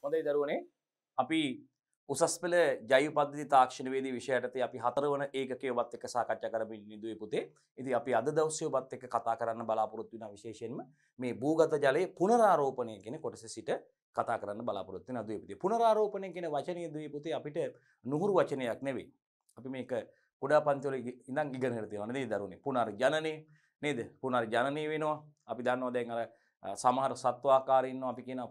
හොඳයි දරුවනේ අපි උසස් පෙළ ජෛව පද්ධති තාක්ෂණවේදී විෂයයටතේ අපි 4 වන ඒකකයවත් එක්ක සාකච්ඡා කරමින් ඉඳුවේ පුතේ. ඉතින් අපි අද දවසේ ඔබත් එක්ක කතා කරන්න බලාපොරොත්තු වෙන විශේෂයෙන්ම මේ භූගත ජලයේ පුනරාරෝපණය කියන කොටස සිට කතා කරන්න බලාපොරොත්තු වෙන දුවේ පුතේ. පුනරාරෝපණය කියන වචනේ දුවේ පුතේ අපිට නුහුරු වචනයක් නෙවෙයි. අපි මේක කුඩා පන්ති වල ඉඳන් ඉගෙනගෙන තියෙනවා නේද දරුවනේ. පුනර්ජනනේ නේද? පුනර්ජනනී වෙනවා. අපි දන්නවා දැන් අර සමහර සත්වාකාරී ඉන්නවා අපි කියන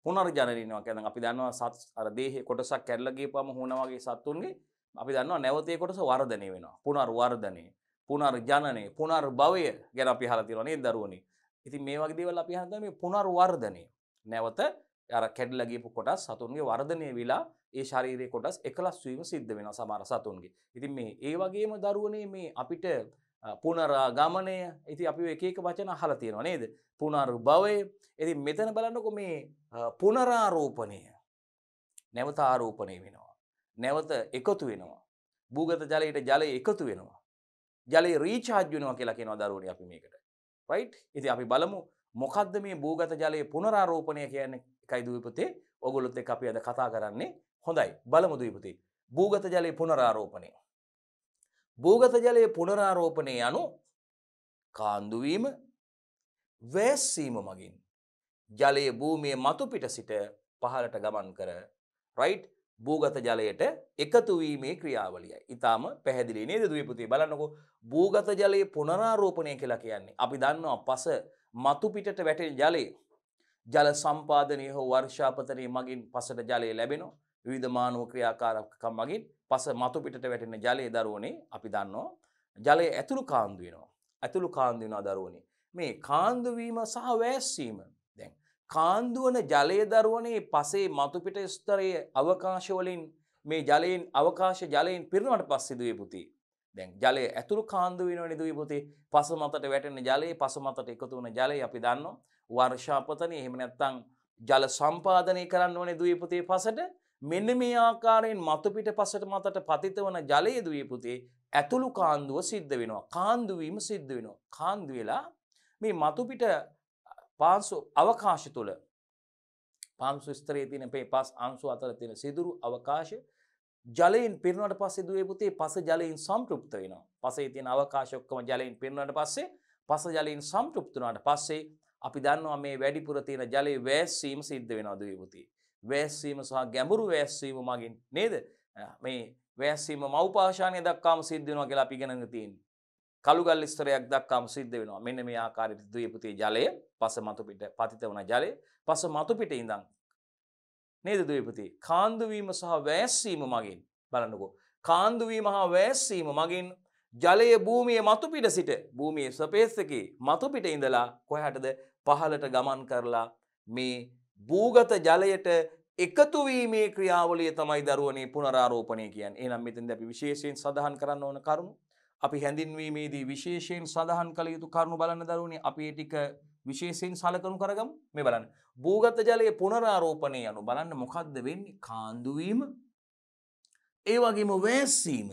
පුනර්ජනනී ඉන්නවා කියන්නේ අපි දන්නවා සත් අර දේහේ කොටසක් කැඩලා ගියපම හුණ වගේ සත්තුන්ගේ අපි දන්නවා නැවතේ කොටස වර්ධනය වෙනවා. පුනර්වර්ධනය, පුනර්ජනනය, පුනර්භවය ගැන අපි අහලා තියෙනවා නේද දරුවනේ. ඉතින් මේ වගේ දේවල් අපි අහනවා මේ පුනර්වර්ධනය. නැවත අර කැඩලා ගියපු කොටස් සතුන්ගේ වර්ධනය වෙලා ඒ ශාරීරික කොටස් එකලස් වීම සිද්ධ වෙනවා සමහර සතුන්ගේ. ඉතින් මේ ඒ වගේම දරුවනේ මේ අපිට පුනරාගමනය ඉතින් අපි එක එක වචන අහලා තියෙනවා නේද? පුනර්භවය. ඉතින් මෙතන බලන්නකො මේ පුනරාරෝපණය නැවත ආරෝපණය වෙනවා. නැවත එකතු වෙනවා. භූගත ජලයට ජලය එකතු වෙනවා. ජලය රීචාර්ජ් වෙනවා කියලා කියනවා දරුවනේ අපි මේකට. රයිට්? ඉතින් අපි බලමු මොකද්ද මේ භූගත ජලයේ පුනරාරෝපණය කියන්නේ? එකයි දුවේ පුතේ. ඔයගොල්ලොත් එක්ක අපි අද කතා කරන්නේ. හොඳයි. බලමු දුවේ පුතේ. භූගත ජලයේ පුනරාරෝපණය. භූගත ජලයේ පුනරාරෝපණය යනු කාන්දු වීම වැස්සීම මගින් ජලයේ භූමියේ මතු පිට සිට පහළට ගමන් කර රයිට් භූගත ජලයට එකතු වීමේ ක්‍රියාවලියයි. ඊටාම පැහැදිලි නේද දුවේ පුතේ? බලන්නකෝ භූගත ජලයේ පුනරාරෝපණය කියලා කියන්නේ අපි දන්නවා පස මතු පිටට වැටෙන ජලය ජල සම්පාදනයේ හෝ වර්ෂාපතනයේ මගින් පසට ජලය ලැබෙනවා. විවිධ මානව ක්‍රියාකාරකම් මගින් පස මතු පිටට වැටෙන ජලයේ දරුවනේ අපි දන්නවා ජලය ඇතුළු කාන්දු වෙනවා. ඇතුළු කාන්දු වෙනවා දරුවනේ. මේ කාන්දු වීම සහ වැස්සීම දැන් කාන්දු වන ජලයේ දරුවනේ පසේ මතු පිට ස්තරයේ අවකාශ වලින් මේ ජලයෙන් අවකාශ ජලයෙන් පිරුණාට පස්සේ දුවේ පුතේ දැන් ජලය ඇතුළු කාන්දු වෙනවනේ දුවේ පුතේ පස මතට වැටෙන ජලයේ පස මතට එකතු වන ජලය අපි දන්නවා වර්ෂාපතනය එහෙම නැත්නම් ජල සම්පාදනය කරන්න ඕනේ දුවේ පුතේ පසට මෙන්න මේ ආකාරයෙන් මතු පිට පසට මතට පතිත වන ජලයේ දුවේ පුතේ ඇතුළු කාන්දුව සිද්ධ වෙනවා කාන්දු වීම සිද්ධ වෙනවා කාන්දු වෙලා මේ මතු පිට පාංශු අවකාශ තුල පාංශු ස්තරයේ තියෙන මේ පස් අංශු අතර තියෙන සිදුරු අවකාශ ජලයෙන් පිරුණාට පස්සේ දුවේ පුතේ පස ජලයෙන් සම්ප්‍රයුක්ත වෙනවා. පසේ තියෙන අවකාශ ඔක්කොම ජලයෙන් පිරුණාට පස්සේ පස ජලයෙන් සම්ප්‍රයුක්ත වුණාට පස්සේ අපි දන්නවා මේ වැඩිපුර තියෙන ජලයේ වැස්සීම සිද්ධ වෙනවා දුවේ පුතේ. වැස්සීම සහ ගැඹුරු වැස්සීම මගින් නේද? මේ වැස්සීම මව්පාෂාණය දක්වාම සිද්ධ වෙනවා කියලා අපි ඉගෙනගෙන තියෙන්නේ. කළුගල් ස්තරයක් දක්වාම සිද්ධ වෙනවා. මෙන්න මේ ආකාරයට දුවේ පුතේ ජලය පස මතු පිට පතිත වන ජලය පස මතු පිට ඉඳන් නේද දුවේ පුතේ කාන්දු වීම සහ වැස්සීම මගින් බලන්නකෝ කාන්දු වීම හා වැස්සීම මගින් ජලයේ භූමියේ මතු පිට සිට භූමියේ සර්ෆේස් එකේ මතු පිට ඉඳලා කොහාටද පහළට ගමන් කරලා මේ භූගත ජලයට එකතු වීමේ ක්‍රියාවලිය තමයි දරුවනේ පුනරාරෝපණය කියන්නේ. එහෙනම් මෙතෙන්දී අපි විශේෂයෙන් සඳහන් කරන්න ඕන කරුණු අපි හැඳින්වීමේදී විශේෂයෙන් සඳහන් කළ යුතු කරුණු බලන්න දරුවනේ අපි ඒ ටික විශේෂයෙන් සලකනු කරගමු. මේ බලන්න. භූගත ජලයේ පුනරාරෝපණය යනු බලන්න මොකද්ද වෙන්නේ? කාන්දු වීම ඒ වගේම වැස්සීම.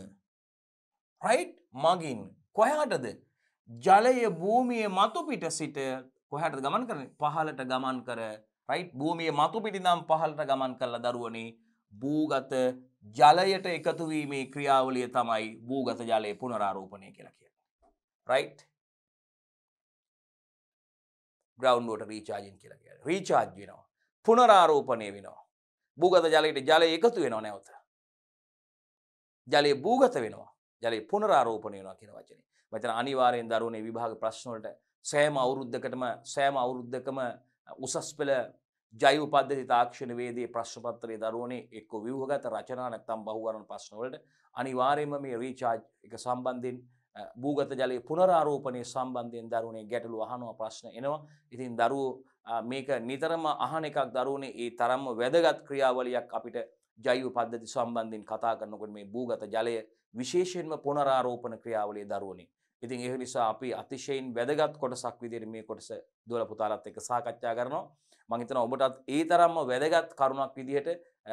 රයිට්? මගින් කොහාටද? ජලය භූමියේ මතු පිට සිට කොහාටද ගමන් කරන්නේ? පහළට ගමන් කර රයිට් භූමියේ මතු පිට ඉඳන් පහළට ගමන් කළා දරුවනේ භූගත ජලයට එකතු වීමේ ක්‍රියාවලිය තමයි භූගත ජලයේ පුනරාරෝපණය කියලා කියන්නේ. රයිට්? ග්‍රවුන්ඩ් වෝටර් රීචාර්ජින් කියලා කියන්නේ. රීචාර්ජ් වෙනවා. පුනරාරෝපණය වෙනවා. භූගත ජලයට ජලය එකතු වෙනවා නැවත. ජලය භූගත වෙනවා. ජලය පුනරාරෝපණය වෙනවා කියන වචනේ. මෙතන අනිවාර්යෙන් දරුවනේ විභාග ප්‍රශ්න වලට සෑම අවුරුද්දකම උසස් පෙළ ජෛව පද්ධති තාක්ෂණ වේදයේ ප්‍රශ්න පත්‍රයේ දරුවනේ එක්ක ව්‍යුහගත රචනා නැත්නම් බහුවර්ණ ප්‍රශ්න වලට අනිවාර්යයෙන්ම මේ රීචාර්ජ් එක සම්බන්ධයෙන් භූගත ජලයේ පුනරාරෝපණය සම්බන්ධයෙන් දරුවනේ ගැටලු අහනවා ප්‍රශ්න එනවා. ඉතින් දරුවෝ මේක නිතරම අහන එකක් දරුවනේ ඒ තරම්ම වැදගත් ක්‍රියාවලියක් අපිට ජෛව පද්ධති සම්බන්ධයෙන් කතා කරනකොට මේ භූගත ජලය විශේෂයෙන්ම පුනරාරෝපණ ක්‍රියාවලිය දරුවනේ. ඉතින් ඒ නිසා අපි අතිශයින් වැදගත් කොටසක් විදිහට මේ කොටස දුවල පුතාලත් එක්ක සාකච්ඡා කරනවා. මම හිතනවා ඔබටත් ඒ තරම්ම වැදගත් කරුණක් විදිහට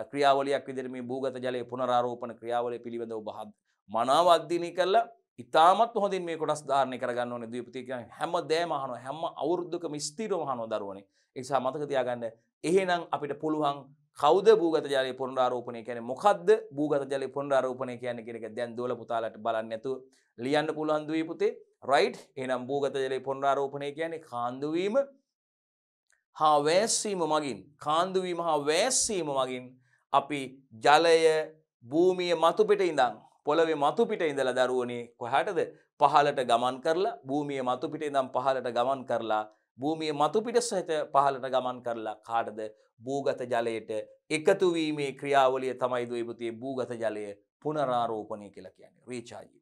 ක්‍රියාවලියක් විදිහට මේ භූගත ජලයේ පුනරාරෝපණ ක්‍රියාවලිය පිළිබඳව ඔබ මනාව අධ්‍යයනය කළා ඉතාමත් හොඳින් මේ කොටස් ධාරණය කරගන්න ඕනේ. දීපති කියන්නේ හැමදේම අහනවා හැම අවුරුද්දකම ස්ථිරව අහනවා දරුවනේ. ඒ නිසා මතක තියාගන්න එහෙනම් අපිට පුළුවන් කවුද භූගත ජලය පුනරාරෝපණය කියන්නේ මොකද්ද භූගත ජලය පුනරාරෝපණය කියන්නේ කියන එක දැන් දෝල පුතාලට බලන්න නැතුව ලියන්න පුළුවන් දුවේ පුතේ රයිට් එහෙනම් භූගත ජලය පුනරාරෝපණය කියන්නේ කාන්දු වීම හා වැස්සීම මගින් කාන්දු වීම හා වැස්සීම මගින් අපි ජලය භූමිය මතු පිට ඉඳන් පොළවේ මතු පිට ඉඳලා දරුවනේ කොහාටද පහළට ගමන් කරලා භූමිය මතු පිට ඉඳන් පහළට ගමන් කරලා භූමිය මතු පිට සහිත පහළට ගමන් කරලා කාටද භූගත ජලයට එකතු වීමේ ක්‍රියාවලිය තමයි දුවේ පුතේ භූගත ජලය පුනරාරෝපණය කියලා කියන්නේ රීචාර්ජ්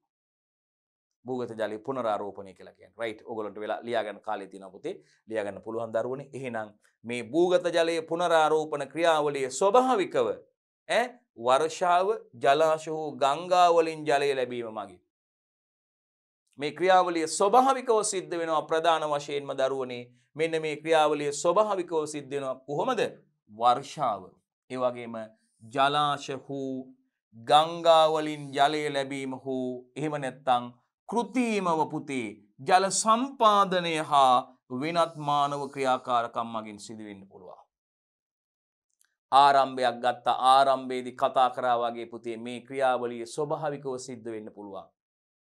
භූගත ජලය පුනරාරෝපණය කියලා කියන්නේ රයිට් ඕගොල්ලන්ට වෙලා ලියා ගන්න කාලේ තියෙනවා පුතේ ලියා ගන්න පුළුවන් දරුවනේ එහෙනම් මේ භූගත ජලයේ පුනරාරෝපණ ක්‍රියාවලිය ස්වභාවිකව වර්ෂාව ජලාශ හෝ ගංගා වලින් ජලය ලැබීම මගින් මේ ක්‍රියාවලිය ස්වභාවිකව සිද්ධ වෙනවා ප්‍රධාන වශයෙන්ම දරුවනේ මෙන්න මේ ක්‍රියාවලිය ස්වභාවිකව සිද්ධ වෙනවා කොහොමද වර්ෂාව ඒ වගේම ජලාශ හෝ ගංගා වලින් ජලය ලැබීම හෝ එහෙම නැත්නම් කෘත්‍රිමව පුතේ ජල සම්පාදනය හා වෙනත් මානව ක්‍රියාකාරකම් මගින් සිදු වෙන්න පුළුවන් ආරම්භයක් ගත්ත ආරම්භයේදී කතා කරා වගේ පුතේ මේ ක්‍රියාවලිය ස්වභාවිකව සිද්ධ වෙන්න පුළුවන්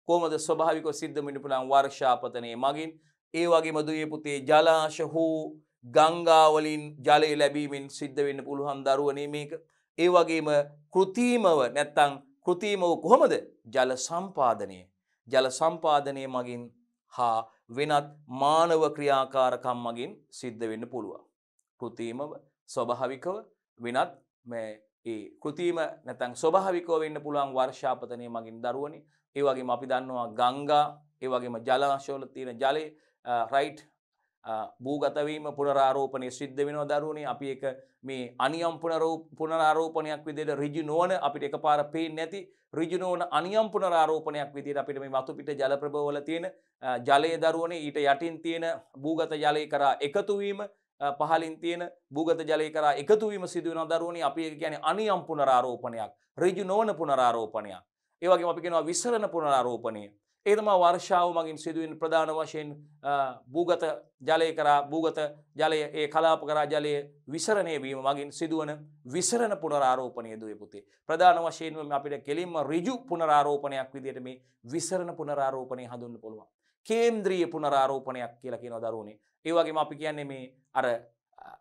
කොහොමද ස්වභාවිකව සිද්ධ වෙන්න පුළුවන් වර්ෂාපතනයේ මගින් ඒ වගේම දුවේ පුතේ ජලාශ හෝ ගංගා වලින් ජලය ලැබීමෙන් සිද්ධ වෙන්න පුළුවන් දරුවනේ මේක ඒ වගේම කෘත්‍රිමව නැත්තම් කෘත්‍රිමව කොහොමද ජල සම්පාදනයේ මගින් හා වෙනත් මානව ක්‍රියාකාරකම් මගින් සිද්ධ වෙන්න පුළුවන් කෘත්‍රිමව ස්වභාවිකව වෙනත් මේ ඒ කෘත්‍රිම නැත්තම් ස්වභාවිකව වෙන්න පුළුවන් වර්ෂාපතනයේ මගින් දරුවනේ ඒ වගේම අපි දන්නවා ගංගා ඒ වගේම ජලාශවල තියෙන ජලය රයිට් භූගත වීම පුනරාරෝපණය සිද්ධ වෙනවා දරුවනේ අපි ඒක මේ අනියම් පුනරාරෝපණයක් විදිහට ඍජු නොවන අපිට එකපාර පේන්නේ නැති ඍජු නොවන අනියම් පුනරාරෝපණයක් විදිහට අපිට මේ වතු පිට ජල ප්‍රභවවල තියෙන ජලයේ දරුවනේ ඊට යටින් තියෙන භූගත ජලය කරා එකතු වීම පහලින් තියෙන භූගත ජලය කරා එකතු වීම සිදු වෙනවා දරුවනේ අපි ඒක කියන්නේ අනියම් පුනරාරෝපණයක් ඍජු නොවන පුනරාරෝපණයක් ඒ වගේම අපි කියනවා විසරණ පුනරාරෝපණය ඒ තමයි වර්ෂාව මගින් සිදුවෙන ප්‍රධාන වශයෙන් භූගත ජලය කරා භූගත ජලය ඒ කලාප කරා ජලයේ විසරණය වීම මගින් සිදුවන විසරණ පුනරාරෝපණය දුවේ පුතේ ප්‍රධාන වශයෙන්ම අපිට කෙලින්ම ඍජු පුනරාරෝපණයක් විදිහට මේ විසරණ පුනරාරෝපණය හඳුන්වන්න පුළුවන් කේන්ද්‍රීය පුනරාරෝපණයක් කියලා කියනවා දරුවනේ ඒ වගේම අපි කියන්නේ මේ අර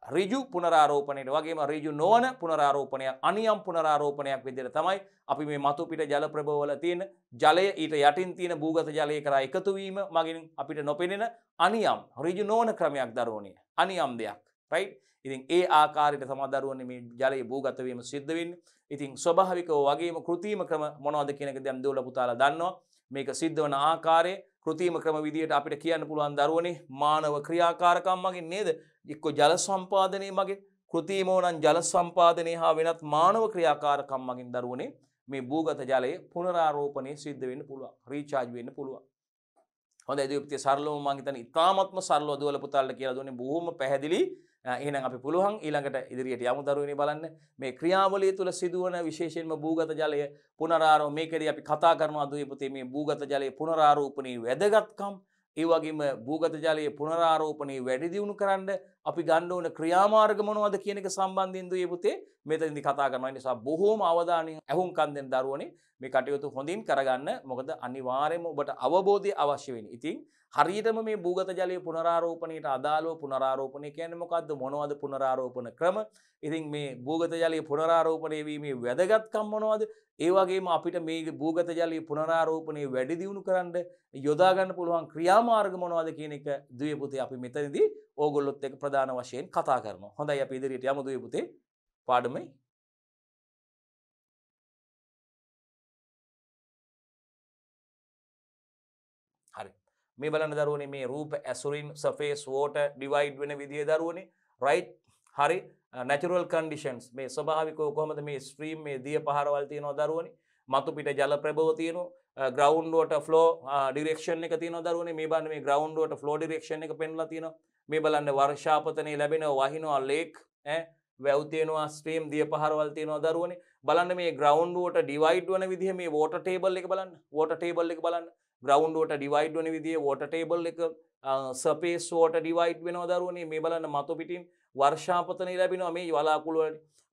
ඍජු පුනරාරෝපණයට වගේම ඍජු නොවන පුනරාරෝපණයක් අනියම් පුනරාරෝපණයක් විදිහට තමයි අපි මේ මතු පිට ජල ප්‍රභවවල තියෙන ජලය ඊට යටින් තියෙන භූගත ජලය කරා එකතු වීම මගින් අපිට නොපෙනෙන අනියම් ඍජු නොවන ක්‍රමයක් දරුවනේ අනියම් දෙයක් රයිට් ඉතින් ඒ ආකාරයට තමයි දරුවනේ මේ ජලයේ භූගත වීම සිද්ධ වෙන්නේ ඉතින් ස්වභාවිකව වගේම කෘත්‍රිම ක්‍රම මොනවද කියන එක දැන් දෝල පුතාලා දන්නවා මේක සිද්ධ වන ආකාරය කෘත්‍රිම ක්‍රම විදිහට අපිට කියන්න පුළුවන් දරුවනේ මානව ක්‍රියාකාරකම් මගින් නේද එක්ක ජල සම්පාදනයේ මගින් කෘත්‍රිමව නම් ජල සම්පාදනයේ හා වෙනත් මානව ක්‍රියාකාරකම් මගින් දරුවනේ මේ භූගත ජලයේ පුනරාරෝපණය සිද්ධ වෙන්න පුළුවන් රීචාර්ජ් වෙන්න පුළුවන් හොඳයි දීප්තිය සරලවම මම හිතන්නේ ඉතාමත්ම සරලව දුවල පුතාලට කියලා දුන්නේ බොහොම පැහැදිලි එහෙනම් අපි පුළුවන් ඊළඟට ඉදිරියට යමු දරුවනේ බලන්න මේ ක්‍රියාවලිය තුල සිදුවන විශේෂයෙන්ම භූගත ජලය පුනරාරෝපණය මේකදී අපි කතා කරනවා දීප්තිය මේ භූගත ජලයේ පුනරාරෝපණයේ වැදගත්කම් ඒ වගේම භූගත ජලයේ පුනරාරෝපණය වැඩි දියුණු කරන්න අපි ගන්න ඕන ක්‍රියාමාර්ග මොනවද කියන එක සම්බන්ධයෙන් දුවේ පුතේ මෙතනදී කතා කරනවා නිසා බොහෝම අවධානයෙන් අහුම්කම් දෙන්න දරුවනේ මේ කටයුතු හොඳින් කරගන්න මොකද අනිවාර්යයෙන්ම ඔබට අවබෝධය අවශ්‍ය වෙන්නේ. ඉතින් හරියටම මේ භූගත ජලයේ පුනරාරෝපණයට අදාළව පුනරාරෝපණය කියන්නේ මොකද්ද මොනවද පුනරාරෝපණ ක්‍රම ඉතින් මේ භූගත ජලයේ පුනරාරෝපණය වීමේ වැදගත්කම් මොනවද ඒ වගේම අපිට මේ භූගත ජලයේ පුනරාරෝපණය වැඩි දියුණු කරන්න යොදා ගන්න පුළුවන් ක්‍රියාමාර්ග මොනවද කියන එක දුවේ පුතේ අපි මෙතනදී ඕගොල්ලොත් එක්ක ප්‍රධාන වශයෙන් කතා කරනවා. හොඳයි අපි ඉදිරියට යමු දුවේ පුතේ පාඩමේ හරි මේ බලන්න දරුවනේ මේ රූප ඇසුරින් surface water divide වෙන විදිය දරුවනේ right හරි natural conditions මේ ස්වභාවිකව කොහොමද මේ stream මේ දිය පහරවල් තියෙනවා දරුවනේ මතු පිට ජල ප්‍රභව තියෙනවා ground water flow direction එක තියෙනවා දරුවනේ මේ බලන්න මේ ground water flow direction එක පෙන්වලා තියෙනවා මේ බලන්න වර්ෂාපතනේ ලැබෙන වහිනවා lake වැව් තියෙනවා stream දිය පහරවල් තියෙනවා දරුවනේ බලන්න මේ ground water divide වන විදිහ මේ water table එක බලන්න water table එක බලන්න ground water divide වෙන විදිහේ water table එක surface water divide වෙනවා දරුවනේ. මේ බලන්න මතු පිටින් වර්ෂාපතනය ලැබෙනවා මේ වලාකුළු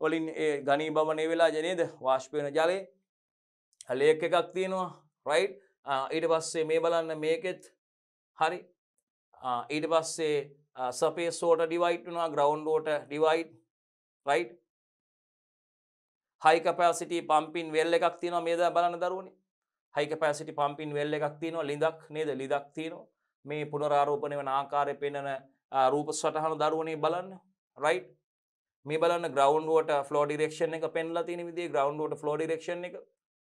වලින් ඒ ඝනීභවනය වෙලා නේද? වාෂ්ප වෙන ජලය. ලේක් එකක් තියෙනවා right. ඊට පස්සේ මේ බලන්න මේකෙත් හරි. ඊට පස්සේ surface water divide වෙනවා ground water divide right. high capacity pumping well එකක් තියෙනවා මේ දා බලන්න දරුවනේ. high capacity pumping well එකක් තියෙනවා ලිඳක් නේද? ලිඳක් තියෙනවා. මේ පුනරාරෝපණය වෙන ආකාරය පෙන්වන රූප සටහන දරුවනේ බලන්න right. මේ බලන්න ground water flow direction එක පෙන්ලා තියෙන විදිහේ ground water flow direction එක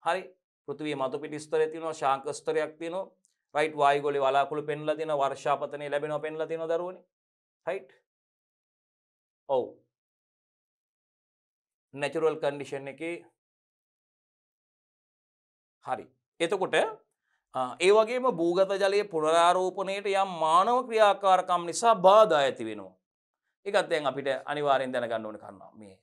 හරි. පෘථිවිය මතු පිට ස්තරය තියෙනවා ශාක ස්තරයක් තියෙනවා right. වායුගෝලයේ වලාකුළු පෙන්ලා තියෙනවා වර්ෂාපතනය ලැබෙනවා පෙන්ලා තියෙනවා දරුවනේ right. ඔව් natural condition එකේ හරි. එතකොට ඒ වගේම භූගත ජලයේ පුනරාරෝපණයට යම් මානව ක්‍රියාකාරකම් නිසා බාධා ඇති වෙනවා. ඒකත් දැන් අපිට අනිවාර්යෙන් දැනගන්න ඕන කරනවා. මේ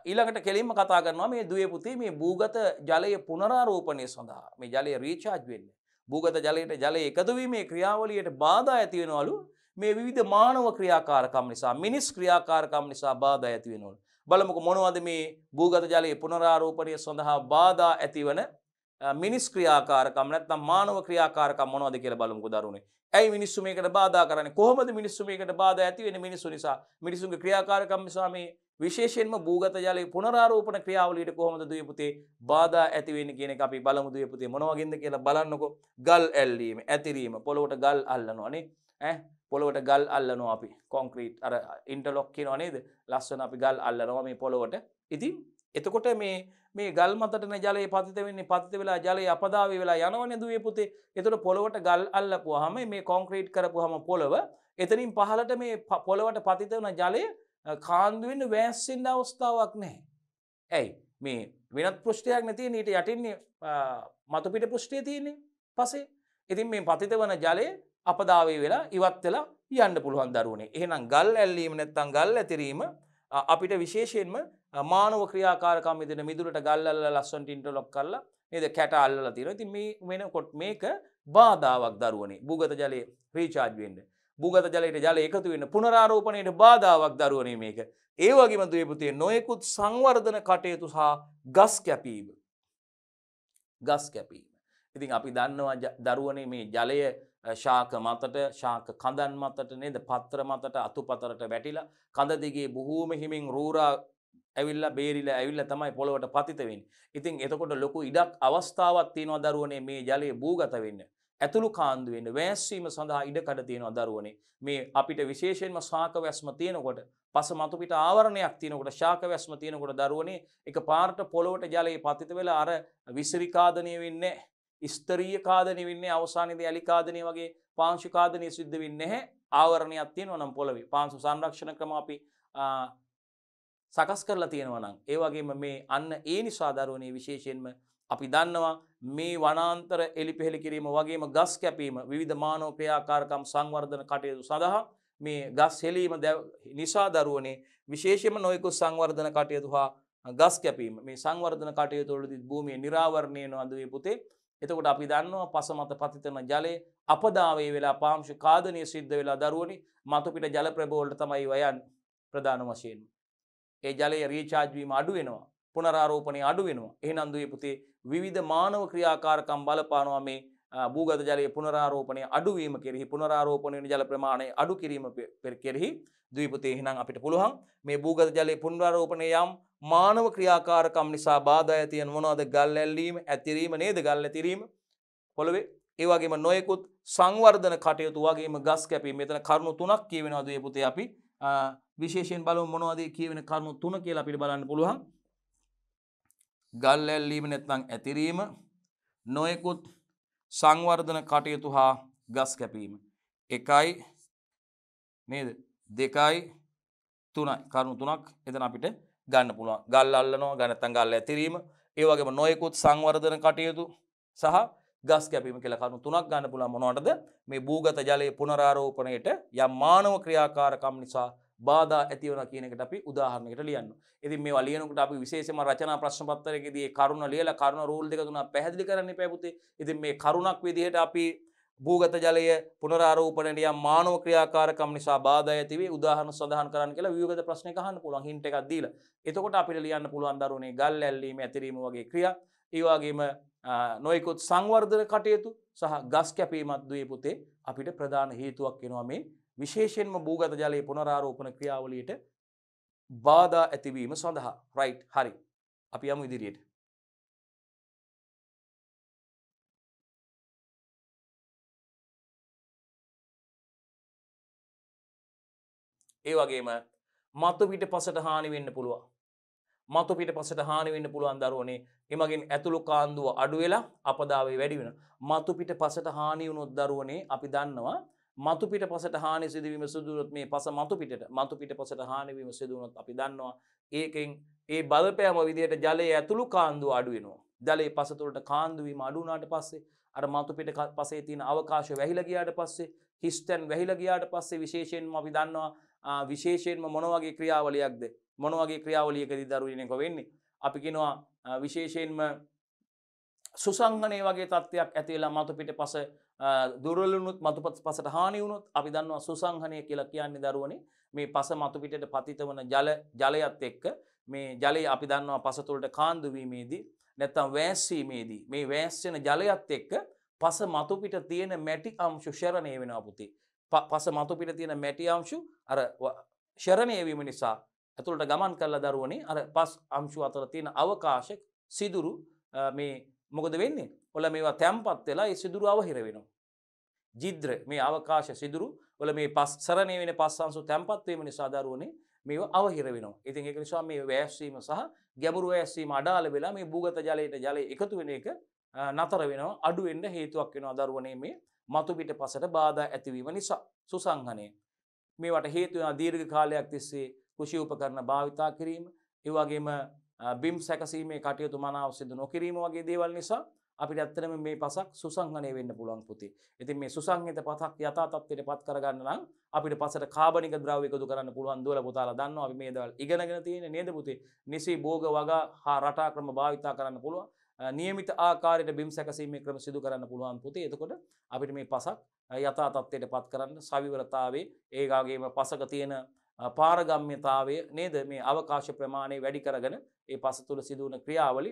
ඊළඟට කෙලින්ම කතා කරනවා මේ දුවේ පුතේ මේ භූගත ජලයේ පුනරාරෝපණය සඳහා මේ ජලය රීචාර්ජ් වෙන්නේ. භූගත ජලයට ජලය එකතු වීමේ ක්‍රියාවලියට බාධා ඇති වෙනවලු මේ විවිධ මානව ක්‍රියාකාරකම් නිසා මිනිස් ක්‍රියාකාරකම් නිසා බාධා ඇති වෙනවලු. බලමුකෝ මොනවද මේ භූගත ජලයේ පුනරාරෝපණය සඳහා බාධා ඇතිවන මිනිස් ක්‍රියාකාරකම් නැත්නම් මානව ක්‍රියාකාරකම් මොනවද කියලා බලමුකෝ දරුවනේ. ඇයි මිනිස්සු මේකට බාධා කරන්නේ? කොහොමද මිනිස්සු මේකට බාධා ඇති වෙන්නේ? මිනිස්සු නිසා මිනිසුන්ගේ ක්‍රියාකාරකම් නිසා මේ විශේෂයෙන්ම භූගත ජලයේ පුනරාරෝපණ ක්‍රියාවලියට කොහොමද දුවේ පුතේ බාධා ඇති වෙන්නේ කියන එක අපි බලමු දුවේ පුතේ මොන වගේද කියලා බලන්නකෝ. ගල් ඇල්ලීම, ඇතිරීම, පොළොවට ගල් අල්ලනවා නේ. පොළොවට ගල් අල්ලනවා අපි. කොන්ක්‍රීට් අර ඉන්ටර්ලොක් කියනවා නේද? ලස්සන අපි ගල් අල්ලනවා මේ පොළොවට. ඉතින් එතකොට මේ ගල් මතටනේ ජලය පතිත වෙන්නේ. පතිත වෙලා ජලය අපදාවේ වෙලා යනවනේ දුවේ පුතේ. එතකොට පොළොවට ගල් අල්ලපුවාම මේ කොන්ක්‍රීට් කරපුවාම පොළොව එතනින් පහළට මේ පොළොවට පතිත වෙන ජලය කාන්දු වෙන්න වැස්සෙන්න අවස්ථාවක් නැහැ. ඇයි? මේ වෙනත් පෘෂ්ඨයක් නැති ඊට යටින්නේ මතු පිට පෘෂ්ඨය තියෙන්නේ පස්සේ. ඉතින් මේ පතිත වෙන ජලය අපදාවේ වෙලා ඉවත් වෙලා යන්න පුළුවන් දරුවනේ. එහෙනම් ගල් ඇල්ලීම නැත්නම් ගල් ඇතිරීම අපිට විශේෂයෙන්ම මානව ක්‍රියාකාරකම් විදිහට මිදුලට ගල් අල්ලලා ලස්සනට ඉන්ටර්ලොක් කරලා නේද කැට අල්ලලා තියෙනවා. ඉතින් මේ වෙනකොට මේක බාධාවක් දරුවනේ. භූගත ජලයේ රීචාර්ජ් වෙන්න. භූගත ජලයට ජලය එකතු වෙන්න පුනරාරෝපණයට බාධාවක් දරුවනේ මේක. ඒ වගේම දුවේ පුතේ නොයෙකුත් සංවර්ධන කටයුතු සහ ගස් කැපීම. ගස් කැපීම. ඉතින් අපි දන්නවා දරුවනේ මේ ජලය ශාක මතට ශාක කඳන් මතට නේද පත්‍ර මතට අතුපතරට වැටිලා කඳ දිගේ බොහෝම හිමින් රූරා ඇවිල්ලා බේරිලා ඇවිල්ලා තමයි පොළොවට පතිත වෙන්නේ. ඉතින් එතකොට ලොකු ඉඩක් අවස්ථාවක් තියෙනවා දරුවනේ මේ ජලයේ භූගත වෙන්න. ඇතුළු කාන්දු වෙන්න වැස්සීම සඳහා ඉඩකඩ තියෙනවා දරුවනේ. මේ අපිට විශේෂයෙන්ම ශාක වැස්ම තියෙනකොට පස මතු පිට ආවරණයක් තියෙනකොට ශාක වැස්ම තියෙනකොට දරුවනේ එක පාරට පොළොවට ජලයේ පතිත වෙලා අර විසිරිකාදනය වෙන්නේ ස්තරීය කාදනය වෙන්නේ අවසානයේදී ඇලි කාදනය වගේ පාංශු කාදනය සිද්ධ වෙන්නේ නැහැ. ආවරණයක් තියෙනවා නම් පොළවේ පාංශු සංරක්ෂණ ක්‍රම අපි සකස් කරලා තියෙනවා නම් ඒ වගේම මේ අන්න ඒ නිසා දරුවනේ විශේෂයෙන්ම අපි දන්නවා මේ වනාන්තර එලිපෙහෙලි කිරීම වගේම ගස් කැපීම විවිධ මානව ක්‍රියාකාරකම් සංවර්ධන කටයුතු සඳහා මේ ගස් හෙලීම නිසා දරුවනේ විශේෂයෙන්ම නොයෙකුත් සංවර්ධන කටයුතු හා ගස් කැපීම මේ සංවර්ධන කටයුතු වලදී භූමිය නිරාවරණය වෙනවා දුවේ පුතේ. එතකොට අපි දන්නවා පස මත පතිතන ජලයේ අපදාවේ වෙලා පාංශු කාදනය සිද්ධ වෙලා දරුවනේ මතු පිට ජල ප්‍රභව වලට තමයි වයන් ප්‍රධාන වශයෙන්. ඒ ජලයේ රීචාර්ජ් වීම අඩු වෙනවා. පුනරාරෝපණය අඩු වෙනවා. එහෙනම් දුවේ පුතේ විවිධ මානව ක්‍රියාකාරකම් බලපානවා මේ භූගත ජලයේ පුනරාරෝපණය අඩු වීම කෙරෙහි පුනරාරෝපණය වෙන ජල ප්‍රමාණය අඩු කිරීම කෙරෙහි දුවේ පුතේ එහෙනම් අපිට පුළුවන් මේ භූගත ජලයේ පුනරාරෝපණය යම් මානව ක්‍රියාකාරකම් නිසා බාධා ඇති වෙන මොනවද? ගල් ඇල්ලීම, ඇතිරීම නේද? ගල් ඇතිරීම පොළවේ. ඒ වගේම නොයෙකුත් සංවර්ධන කටයුතු වගේම ගස් කැපීම. මෙතන කරුණු තුනක් කියවෙනවා දුවේ පුතේ අපි විශේෂයෙන් බලමු මොනවද කියවෙන කරුණු තුන කියලා අපිට බලන්න පුළුවන්. ගල් ඇල්ලීම නැත්නම් ඇතිරීම, නොයෙකුත් සංවර්ධන කටයුතු හා ගස් කැපීම. 1යි නේද? 2යි 3යි කරුණු තුනක් එතන අපිට ගන්න පුළුවන්. ගල් අල්ලනවා නැත්නම් ගල් ඇතිරීම, ඒ වගේම නොයෙකුත් සංවර්ධන කටයුතු සහ ගස් කැපීම කියලා කරුණු තුනක් ගන්න පුළුවන්. මොනවටද? මේ භූගත ජලයේ පුනරාරෝපණයට යම් මානව ක්‍රියාකාරකම් නිසා බාධා ඇති වෙනවා කියන එකට අපි උදාහරණයකට ලියන්න. ඉතින් මේවා ලියනකොට අපි විශේෂයෙන්ම රචනා ප්‍රශ්න පත්‍රයකදී ඒ කරුණ ලියලා කරුණ රූල් දෙක තුනක් පැහැදිලි කරන්න එපා පුතේ. ඉතින් මේ කරුණක් විදිහට අපි භූගත ජලය පුනරාරෝපණයට යම් මානව ක්‍රියාකාරකම් නිසා බාධා ඇති වේ උදාහරණ සඳහන් කරන්න කියලා ව්‍යුහගත ප්‍රශ්නයක අහන්න පුළුවන් හින්ට් එකක් දීලා. එතකොට අපිට ලියන්න පුළුවන් දරුවනේ ගල් ඇල්ලීම ඇතිරීම වගේ ක්‍රියා. ඒ වගේම නොයෙකුත් සංවර්ධන කටයුතු සහ ගස් කැපීමත් දුවේ පුතේ අපිට ප්‍රධාන හේතුවක් වෙනවා මේ විශේෂයෙන්ම භූගත ජලයේ පුනරාරෝපණ ක්‍රියාවලියට බාධා ඇතිවීම සඳහා. රයිට් හරි. අපි යමු ඉදිරියට. ඒ වගේම මතු පිට පසට හානි වෙන්න පුළුවන්. මතු පිට පසට හානි වෙන්න පුළුවන් දරුවනේ. එමගින් ඇතුළු කාන්දුව අඩු වෙලා අපදාවේ වැඩි වෙනවා. මතු පිට පසට හානි වුණොත් දරුවනේ අපි දන්නවා මතු පිට පසට හානි සිදුවීම සිදු වුණොත් මේ පස මතු පිට පසට හානි වීම සිදු වුණොත් අපි දන්නවා ඒකෙන් ඒ බලපෑම විදිහට ජලයේ ඇතුළු කාන්දුව අඩු වෙනවා. ජලයේ පස තුළට කාන්දු වීම අඩු වුණාට පස්සේ අර මතු පිට පසේ තියෙන අවකාශ වැහිලා ගියාට පස්සේ හිස්තැන් වැහිලා ගියාට පස්සේ විශේෂයෙන්ම අපි දන්නවා විශේෂයෙන්ම මොන වගේ ක්‍රියාවලියක්ද මොන වගේ ක්‍රියාවලියකදී දරුවෙනෙක් වෙන්නේ අපි කියනවා විශේෂයෙන්ම සුසංහනය වගේ තත්ත්වයක් ඇති වෙලා මතු පිට පස දුර්වල වුණොත් මතු පසට හානි වුණොත් අපි දන්නවා සුසංහනය කියලා කියන්නේ දරුවනේ මේ පස මතු පිටට පතිත වන ජලයත් එක්ක මේ ජලය අපි දන්නවා පස තුළට කාන්දු වීමේදී නැත්නම් වැස්සීමේදී මේ වැස්සෙන ජලයත් එක්ක පස මතු පිට තියෙන මැටි අංශු ෂරණය වෙනවා පුතේ. පස මතු පිට තියෙන මැටි අංශු අර ෂරණය වීම නිසා ඇතුළට ගමන් කරලා දරුවනේ අර පස් අංශු අතර තියෙන අවකාශ සිදුරු මේ මොකද වෙන්නේ? ඔල මේවා තැම්පත් වෙලා ඒ සිදුරු අවහිර වෙනවා. ජිද්‍ර මේ අවකාශ සිදුරු වල මේ පස් සරණය වෙන පස් අංශු තැම්පත් වීම නිසා දරුවනේ මේවා අවහිර වෙනවා. ඉතින් ඒක නිසා මේ වැස්සීම සහ ගැඹුරු වැස්සීම අඩාල වෙලා මේ භූගත ජලයට ජලය එකතු වෙන එක නතර වෙනවා අඩු වෙන්න හේතුවක් වෙනවා දරුවනේ මේ මතු පිට පසට බාධා ඇතිවීම නිසා සුසංහනය. මේවට හේතු වෙනවා දීර්ඝ කාලයක් තිස්සේ කෘෂි උපකරණ භාවිතා කිරීම, ඒ වගේම බිම් සැකසීමේ කටයුතු මනාව සිදු නොකිරීම වගේ දේවල් නිසා අපිට ඇත්තටම මේ පසක් සුසංහනය වෙන්න පුළුවන් පුතේ. ඉතින් මේ සුසංහිත පසක් යථා තත්ත්වයට පත් කරගන්න නම් අපිට පසට කාබනික ද්‍රව්‍ය එකතු කරන්න පුළුවන් දුවල පුතාලා දන්නවා අපි මේ දේවල් ඉගෙනගෙන තියෙන්නේ නේද පුතේ? නිසි භෝග වගා හා රටා ක්‍රම භාවිතා කරන්න පුළුවන්. නියමිත ආකාරයට බිම් සැකසීමේ ක්‍රම සිදු කරන්න පුළුවන් පුතේ. එතකොට අපිට මේ පසක් යථා තත්ත්වයට පත් කරන්න සවිවරතාවේ ඒ වගේම පසක තියෙන පාරගම්‍යතාවය නේද මේ අවකාශ ප්‍රමාණය වැඩි කරගෙන ඒ පස තුළ සිදුවන ක්‍රියාවලි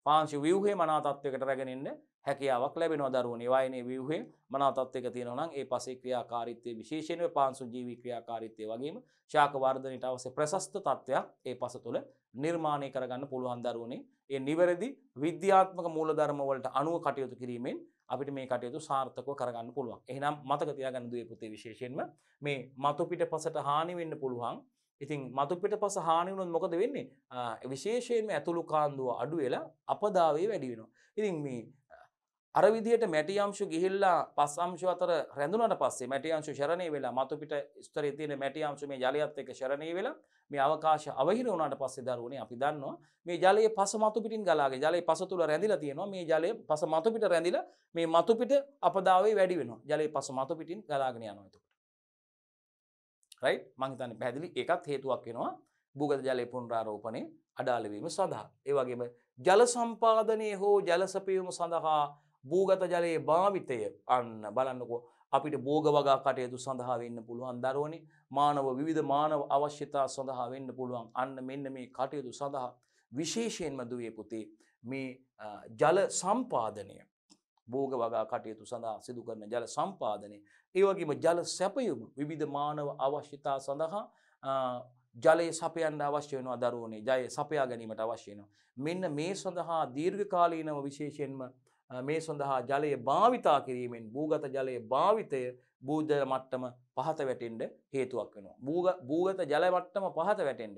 පාංශු ව්‍යුහයේ මනා තත්වයකට රැගෙන එන්න හැකියාවක් ලැබෙනවා දරුවනේ. වායනේ ව්‍යුහයේ මනා තත්වයක තියෙනවා නම් ඒ පසේ ක්‍රියාකාරීත්වය විශේෂයෙන්ම පාංශු ජීවී ක්‍රියාකාරීත්වය වගේම ශාක වර්ධනයට අවශ්‍ය ප්‍රශස්ත තත්වයක් ඒ පස තුළ නිර්මාණය කරගන්න පුළුවන් දරුවනේ. ඒ නිවැරදි විද්‍යාත්මක මූලධර්ම වලට අනුව කටයුතු කිරීමෙන් අපිට මේ කටයුතු සාර්ථකව කරගන්න පුළුවන්. එහෙනම් මතක තියාගන්න දුවේ පුතේ විශේෂයෙන්ම මේ මතු පිට පසට හානි වෙන්න පුළුවන්. ඉතින් මතු පිට පස හානි වුණොත් මොකද වෙන්නේ? විශේෂයෙන්ම ඇතුළු කාන්දුව අඩු වෙලා අපදාවේ වැඩි වෙනවා. ඉතින් මේ අර විදිහට මැටි අංශු ගිහිල්ලා පස් අංශු අතර රැඳුනට පස්සේ මැටි අංශු ෂරණය වෙලා මතු පිට ස්තරයේ තියෙන මැටි අංශු මේ ජලයත් එක්ක ෂරණය වෙලා මේ අවකාශ අවහිර වුණාට පස්සේ දරුවනේ අපි දන්නවා මේ ජලයේ පස මතු පිටින් ගලාගෙන ජලයේ පස තුල රැඳිලා තියෙනවා. මේ ජලයේ පස මතු පිට රැඳිලා මේ මතු පිට අපදාවේ වැඩි වෙනවා. ජලයේ පස මතු පිටින් ගලාගෙන යනවා එතකොට. රයිට් මං හිතන්නේ පැහැදිලි. ඒකත් හේතුවක් වෙනවා භූගත ජලයේ පුනරාරෝපණය අඩාල වීම සඳහා. ඒ වගේම ජල සම්පාදනයේ හෝ ජල සැපයීම සඳහා භූගත ජලයේ භාවිතය අන්න බලන්නකෝ අපිට භෝග වගා කටයුතු සඳහා වෙන්න පුළුවන් දරුවනේ. මානව විවිධ මානව අවශ්‍යතා සඳහා වෙන්න පුළුවන්. අන්න මෙන්න මේ කටයුතු සඳහා විශේෂයෙන්ම දුවේ පුතේ මේ ජල සම්පාදනය භෝග වගා කටයුතු සඳහා සිදු කරන ජල සම්පාදනය ඒ වගේම ජල සැපයුම විවිධ මානව අවශ්‍යතා සඳහා ජලය සපයන්න අවශ්‍ය වෙනවා දරුවනේ. ජලය සපයා ගැනීමට අවශ්‍ය වෙනවා. මෙන්න මේ සඳහා දීර්ඝකාලීනව විශේෂයෙන්ම මේ සඳහා ජලය භාවිතා කිරීමෙන් භූගත ජලයේ භාවිතය භූජල මට්ටම පහත වැටෙන්න හේතුවක් වෙනවා. භූගත ජල මට්ටම පහත වැටෙන්න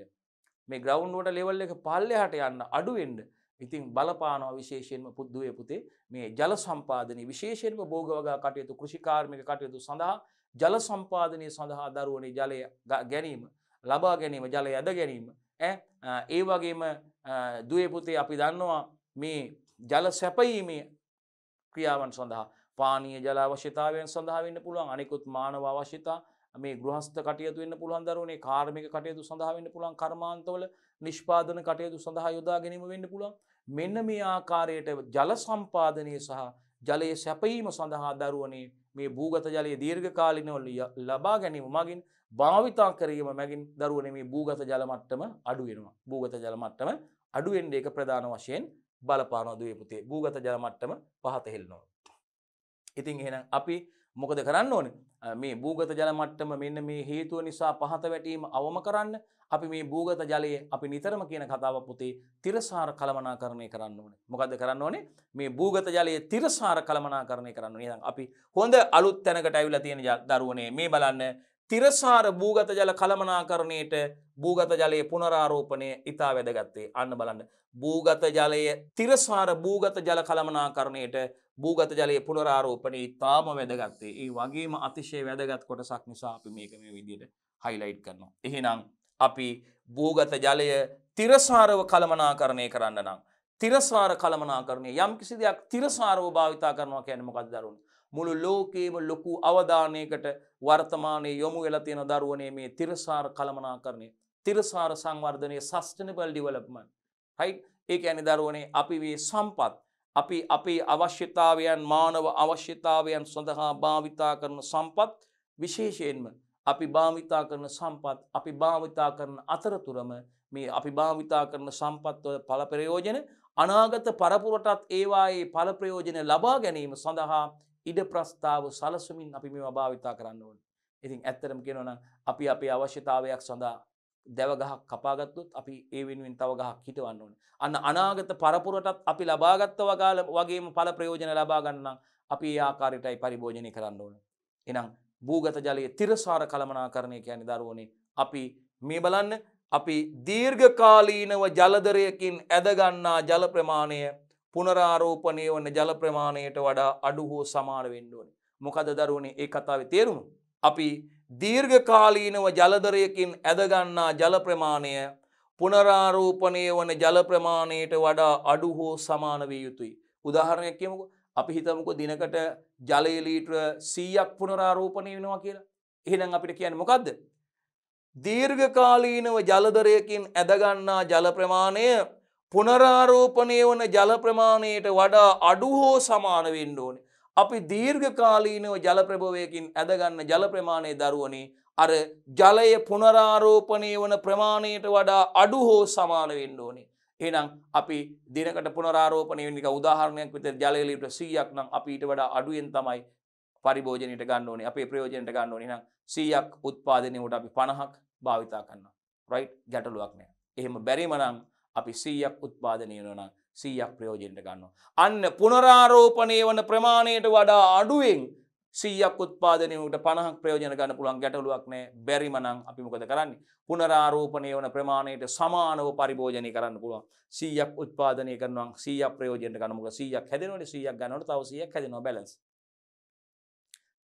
මේ ග්‍රවුන්ඩ් වෝටර් ලෙවල් එක පල්ලෙහාට යන්න අඩු වෙන්න ඉතින් බලපානවා විශේෂයෙන්ම පුදුවේ පුතේ මේ ජල සම්පාදනයේ විශේෂයෙන්ම භෝග වගා කටයුතු කෘෂි කාර්මික කටයුතු සඳහා ජල සම්පාදනයේ සඳහා දරුවනේ ජලය ගැනීම ලබා ගැනීම ජලය ඇද ගැනීම ඒ වගේම දුවේ පුතේ අපි දන්නවා මේ ජල සැපයීමේ ක්‍රියාවන් සඳහා පානීය ජල අවශ්‍යතාවයන් සඳහා වෙන්න පුළුවන්. අනිකුත් මානව අවශ්‍යතා මේ ගෘහස්ත කටයුතු වෙන්න පුළුවන් දරුවනේ කාර්මික කටයුතු සඳහා වෙන්න පුළුවන් කර්මාන්තවල නිෂ්පාදන කටයුතු සඳහා යොදා ගැනීම වෙන්න පුළුවන්. මෙන්න මේ ආකාරයට ජල සම්පාදනය සහ ජලයේ සැපයීම සඳහා දරුවනේ මේ භූගත ජලයේ දීර්ඝකාලීනව ලබා ගැනීම මගින් භාවිතා කිරීම මගින් දරුවනේ මේ භූගත ජල මට්ටම අඩු වෙනවා. භූගත ජල මට්ටම අඩු වෙන්නේ ඒක ප්‍රධාන වශයෙන් බලපානවා දුවේ පුතේ. භූගත ජල මට්ටම පහත හෙළනවා. ඉතින් එහෙනම් අපි මොකද කරන්න ඕනේ? මේ භූගත ජල මට්ටම මෙන්න මේ හේතුව නිසා පහත වැටීම අවම කරන්න අපි මේ භූගත ජලයේ අපි නිතරම කියන කතාව පුතේ තිරසාර කළමනාකරණය කරන්න ඕනේ. මොකද්ද කරන්න ඕනේ? මේ භූගත ජලයේ තිරසාර කළමනාකරණය කරන්න ඕනේ. එහෙනම් අපි හොඳ අලුත් තැනකට ඇවිල්ලා තියෙන දරුවනේ මේ බලන්න තිරසාර භූගත ජල කළමනාකරණයට භූගත ජලයේ පුනරාරෝපණය ඉතා වැදගත් වේ. අන්න බලන්න. භූගත ජලයේ තිරසාර භූගත ජල කළමනාකරණයට භූගත ජලයේ පුනරාරෝපණය ඉතාම වැදගත් වේ. ඒ වගේම අතිශය වැදගත් කොටසක් නිසා අපි මේක මේ විදිහට හයිලයිට් කරනවා. එහෙනම් අපි භූගත ජලය තිරසාරව කළමනාකරණය කරන්න නම් තිරසාර කළමනාකරණය යම් කිසි දෙයක් තිරසාරව භාවිතා කරනවා කියන්නේ මොකක්ද දරුවනේ? මුළු ලෝකේම ලොකු අවධානයකට වර්තමානයේ යොමු වෙලා තියෙන දරුවනේ මේ තිරසාර කළමනාකරණය, තිරසාර සංවර්ධනය, සස්ටේනබල් ඩෙවලොප්මන්ට්. රයිට්? ඒ කියන්නේ දරුවනේ අපි මේ සම්පත් අපි අපේ අවශ්‍යතාවයන් මානව අවශ්‍යතාවයන් සඳහා භාවිතා කරන සම්පත් විශේෂයෙන්ම අපි භාවිතා කරන සම්පත් අපි භාවිතා කරන අතරතුරම මේ අපි භාවිතා කරන සම්පත් වල ඵල ප්‍රයෝජන අනාගත පරපුරටත් ඒවායේ ඵල ප්‍රයෝජන ලබා ගැනීම සඳහා ඉඩ ප්‍රස්තාව සලසමින් අපි මේවා භාවිතා කරන්න ඕනේ. ඉතින් ඇත්තටම කියනවා නම් අපි අපේ අවශ්‍යතාවයක් සඳහා දැව ගහක් කපාගත්තොත් අපි ඒ වෙනුවෙන් තව ගහක් හිටවන්න ඕනේ. අන්න අනාගත පරපුරටත් අපි ලබාගත්ත වගේම ඵල ප්‍රයෝජන ලබා ගන්න නම් අපි ඒ ආකාරයටයි පරිභෝජනය කරන්න ඕනේ. එහෙනම් භූගත ජලයේ තිරසාර කළමනාකරණය කියන්නේ දරුවනේ අපි මේ බලන්න අපි දීර්ඝකාලීනව ජලදරයකින් ඇද ගන්නා ජල ප්‍රමාණය පුනරාරෝපණය වන ජල ප්‍රමාණයට වඩා අඩු හෝ සමාන වෙන්න ඕනේ. මොකද දරුවනේ ඒ කතාවේ තේරුම? අපි දීර්ඝකාලීනව ජලදරයකින් ඇද ගන්නා ජල ප්‍රමාණය පුනරාරෝපණය වන ජල ප්‍රමාණයට වඩා අඩු හෝ සමාන විය යුතුයි. උදාහරණයක් කියමුකෝ. අපි හිතමුකෝ දිනකට ජලය ලීටර 100ක් පුනරාරෝපණය වෙනවා කියලා. එහෙනම් අපිට කියන්නේ මොකද්ද? දීර්ඝකාලීනව ජලදරයකින් ඇද ගන්නා ජල ප්‍රමාණය පුනරාරෝපණය වන ජල ප්‍රමාණයට වඩා අඩු හෝ සමාන වෙන්න ඕනේ. අපි දීර්ඝකාලීනව ජල ප්‍රභවයකින් ඇද ගන්න ජල ප්‍රමාණය දරුවනේ අර ජලය පුනරාරෝපණය වන ප්‍රමාණයට වඩා අඩු හෝ සමාන වෙන්න ඕනේ. එහෙනම් අපි දිනකට පුනරාරෝපණය වෙන එක උදාහරණයක් විදිහට ජලය ලීටර 100ක් නම් අපි ඊට වඩා අඩුවෙන් තමයි පරිභෝජනයට ගන්න ඕනේ. අපේ ප්‍රයෝජනයට ගන්න ඕනේ. එහෙනම් 100ක් උත්පාදනය උඩ අපි 50ක් භාවිතා කරනවා. රයිට්? ගැටලුවක් නැහැ. එහෙම බැරිම නම් අපි 100ක් උත්පාදනය වෙනවා නම් 100ක් ප්‍රයෝජනයට ගන්නවා. අන්න පුනරාරෝපණය වන ප්‍රමාණයට වඩා අඩුවෙන් 100ක් උත්පාදනය වුණට 50ක් ප්‍රයෝජන ගන්න පුළුවන් ගැටලුවක් නැහැ. බැරිම නම් අපි මොකද කරන්නේ? පුනරාරෝපණය වන ප්‍රමාණයට සමානව පරිභෝජනය කරන්න පුළුවන්. 100ක් උත්පාදනය කරනවා 100ක් ප්‍රයෝජනයට ගන්න. මොකද 100ක් හැදෙනවනේ 100ක් ගන්නකොට තව 100ක් හැදෙනවා බැලන්ස්.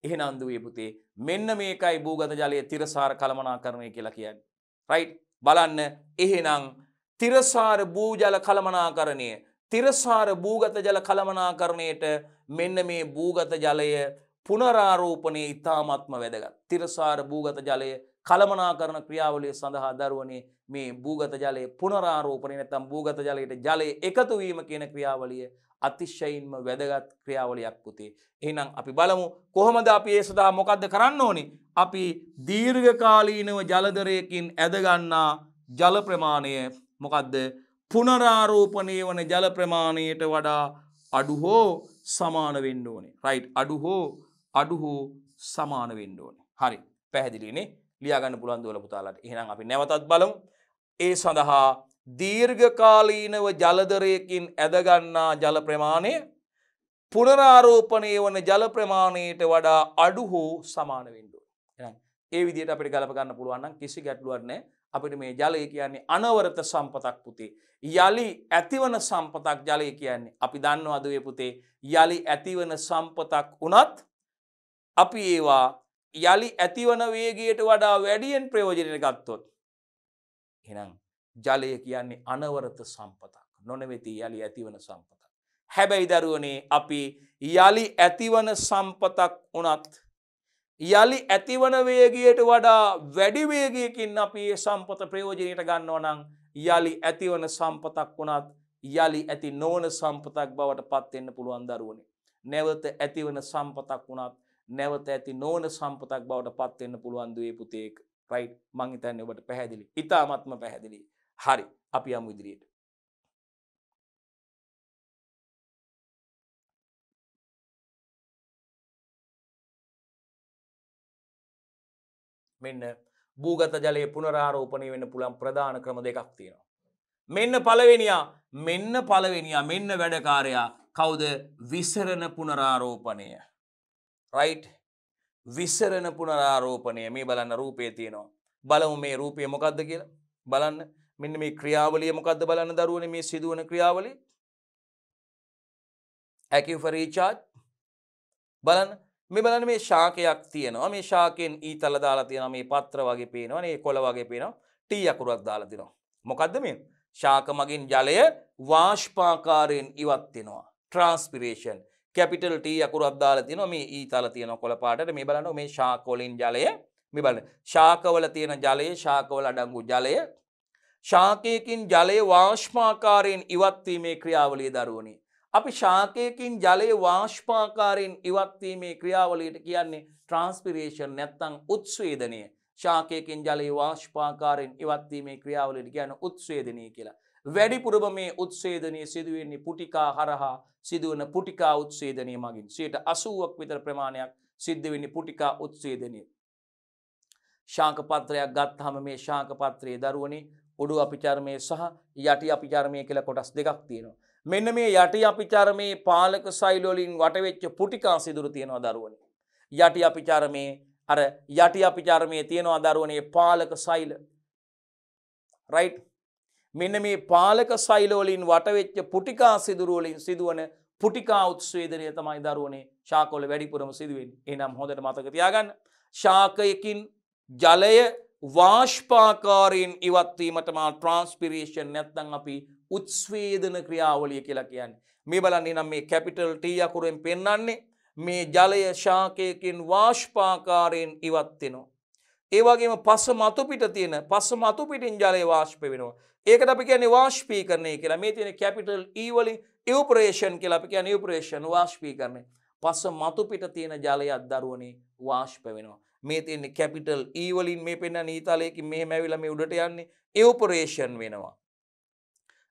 එහෙනම් දුවේ පුතේ මෙන්න මේකයි භූගත ජලයේ තිරසාර කළමනාකරණය කියලා කියන්නේ. රයිට්? බලන්න එහෙනම් තිරසාර භූජල කළමනාකරණය තිරසාර භූගත ජල කළමනාකරණයට මෙන්න මේ භූගත ජලය පුනරාරෝපණය ඉතාමත්ම වැදගත්. තිරසාර භූගත ජලය කළමනාකරණ ක්‍රියාවලිය සඳහා දරුවනේ මේ භූගත ජලයේ පුනරාරෝපණය නැත්නම් භූගත ජලයට ජලය එකතු වීම කියන ක්‍රියාවලිය අතිශයින්ම වැදගත් ක්‍රියාවලියක් පුතේ. එහෙනම් අපි බලමු කොහොමද අපි ඒ සඳහා මොකද්ද කරන්න ඕනේ? අපි දීර්ඝකාලීනව ජලදරයකින් ඇද ගන්නා ජල ප්‍රමාණය මොකද්ද? පුනරාරෝපණය වන ජල ප්‍රමාණයට වඩා අඩු හෝ සමාන වෙන්න ඕනේ. රයිට්? අඩු හෝ සමාන වෙන්න ඕනේ. හරි. පැහැදිලිනේ? ලියා ගන්න පුළුවන් දුවල පුතාලාට. එහෙනම් අපි නැවතත් බලමු. ඒ සඳහා දීර්ඝකාලීනව ජලදරයකින් ඇද ගන්නා ජල ප්‍රමාණය පුනරාරෝපණය වන ජල ප්‍රමාණයට වඩා අඩු හෝ සමාන වෙන්න ඕනේ. එහෙනම් ඒ විදිහට අපිට ගලප ගන්න පුළුවන් නම් කිසි ගැටලුවක් නැහැ. අපිට මේ ජලය කියන්නේ අනවරත සම්පතක් පුතේ. යලි ඇතිවන සම්පතක් ජලය කියන්නේ. අපි දන්නවා දුවේ පුතේ යලි ඇතිවන සම්පතක් උනත් අපි ඒවා යලි ඇතිවන වේගයට වඩා වැඩියෙන් ප්‍රයෝජනයට ගත්තොත් එහෙනම් ජලය කියන්නේ අනවරත සම්පතක්. නොනෙවෙති යලි ඇතිවන සම්පතක්. හැබැයි දරුවනේ අපි යලි ඇතිවන සම්පතක් උනත් යලි ඇතිවන වේගයට වඩා වැඩි වේගයකින් අපි ඒ සම්පත ප්‍රයෝජනයට ගන්නවා නම් යලි ඇතිවන සම්පතක් වුණත් යලි ඇති නොවන සම්පතක් බවට පත් වෙන්න පුළුවන් දරුවනේ. නැවත ඇතිවන සම්පතක් වුණත් නැවත ඇති නොවන සම්පතක් බවට පත් වෙන්න පුළුවන් දුවේ පුතේක. රයිට්. මං හිතන්නේ ඔබට පැහැදිලි. ඉතාමත්ම පැහැදිලි. හරි. අපි යමු ඉදිරියට. මෙන්න භූගත ජලයේ පුනරාරෝපණය වෙන්න පුළුවන් ප්‍රධාන ක්‍රම දෙකක් තියෙනවා. මෙන්න පළවෙනියා මෙන්න වැඩකාරයා කවුද? විසරණ පුනරාරෝපණය. රයිට්. විසරණ පුනරාරෝපණය. මේ බලන්න රූපේ තියෙනවා. බලමු මේ රූපය මොකද්ද කියලා. බලන්න. මෙන්න මේ ක්‍රියාවලිය මොකද්ද බලන්න දරුවනේ මේ සිදුවන ක්‍රියාවලිය. aquifer recharge. බලන්න. මේ බලන්න මේ ශාකයක් තියෙනවා. මේ ශාකයෙන් ඊතල දාලා තියෙනවා. මේ පත්‍ර වගේ පේනවා. මේ කොළ වගේ පේනවා. ටී අකුරක් දාලා තිනවා. මොකද්ද මේ? ශාක මගින් ජලය වාෂ්පාකාරයෙන් ඉවත් වෙනවා. ට්‍රාන්ස්පිරේෂන්. කැපිටල් T අකුරක් දාලා තිනවා. මේ ඊතල තියෙනවා කොළ පාටට. මේ බලන්න මේ ශාක වලින් ජලය මේ බලන්න. ශාකවල තියෙන ජලය ශාකවල අඩංගු ජලය ශාකයකින් ජලය වාෂ්පාකාරයෙන් ඉවත් වීමේ ක්‍රියාවලිය දරුවනේ. අපි ශාකයකින් ජලය වාෂ්පාකාරයෙන් ඉවත් වීමේ ක්‍රියාවලියට කියන්නේ ට්‍රාන්ස්පිරේෂන් නැත්නම් උත්ස්වේදනය. ශාකයකින් ජලය වාෂ්පාකාරයෙන් ඉවත් වීමේ ක්‍රියාවලියට කියන්නේ උත්ස්වේදනය කියලා. වැඩිපුරම මේ උත්ස්වේදනය සිදු වෙන්නේ පුටිකා හරහා සිදුවන පුටිකා උත්ස්වේදනය මගින්. 80ක් විතර ප්‍රමාණයක් සිද්ධ වෙන්නේ පුටිකා උත්ස්වේදනය. ශාක පත්‍රයක් ගත්තාම මේ ශාක පත්‍රයේ දරුවනේ උඩු අපිචර්මයේ සහ යටි අපිචර්මයේ කියලා කොටස් දෙකක් තියෙනවා. මෙන්න මේ යටි අපිචර්මයේ පාලක සෛල වලින් වටවෙච්ච පුටිකා සිදුරු තියෙනවා දරුවනේ. යටි අපිචර්මයේ තියෙනවා දරුවනේ පාලක සෛල. රයිට්. මෙන්න මේ පාලක සෛල වලින් වටවෙච්ච පුටිකා සිදුරු වලින් සිදුවන පුටිකා උත්ස්වේදනය තමයි දරුවනේ ශාකවල වැඩිපුරම සිදුවෙන්නේ. එහෙනම් හොඳට මතක තියාගන්න. ශාකයකින් ජලය වාෂ්පාකාරයෙන් ඉවත් වීමට මා ට්‍රාන්ස්පිරේෂන් නැත්නම් අපි උත්ස්වේදන ක්‍රියාවලිය කියලා කියන්නේ. මේ බලන්න නම් මේ කැපිටල් T අකුරෙන් පෙන්වන්නේ මේ ජලය ශාකයකින් වාෂ්පාකාරයෙන් ඉවත් වෙනවා. ඒ වගේම පස මතු පිටින් ජලය වාෂ්ප වෙනවා. ඒකට අපි කියන්නේ වාෂ්පීකරණය කියලා. මේ තියෙන කැපිටල් E වලින් ඉවපොරේෂන් කියලා අපි කියන්නේ ඉවපොරේෂන් වාෂ්පීකරණය. පස මතු පිට තියෙන ජලයක් දරුවනේ වාෂ්ප වෙනවා. මේ තියෙන කැපිටල් E වලින් මේ පෙන්වන ඊතලයකින් මෙහෙම ඇවිල්ලා මේ උඩට යන්නේ ඉවපොරේෂන් වෙනවා.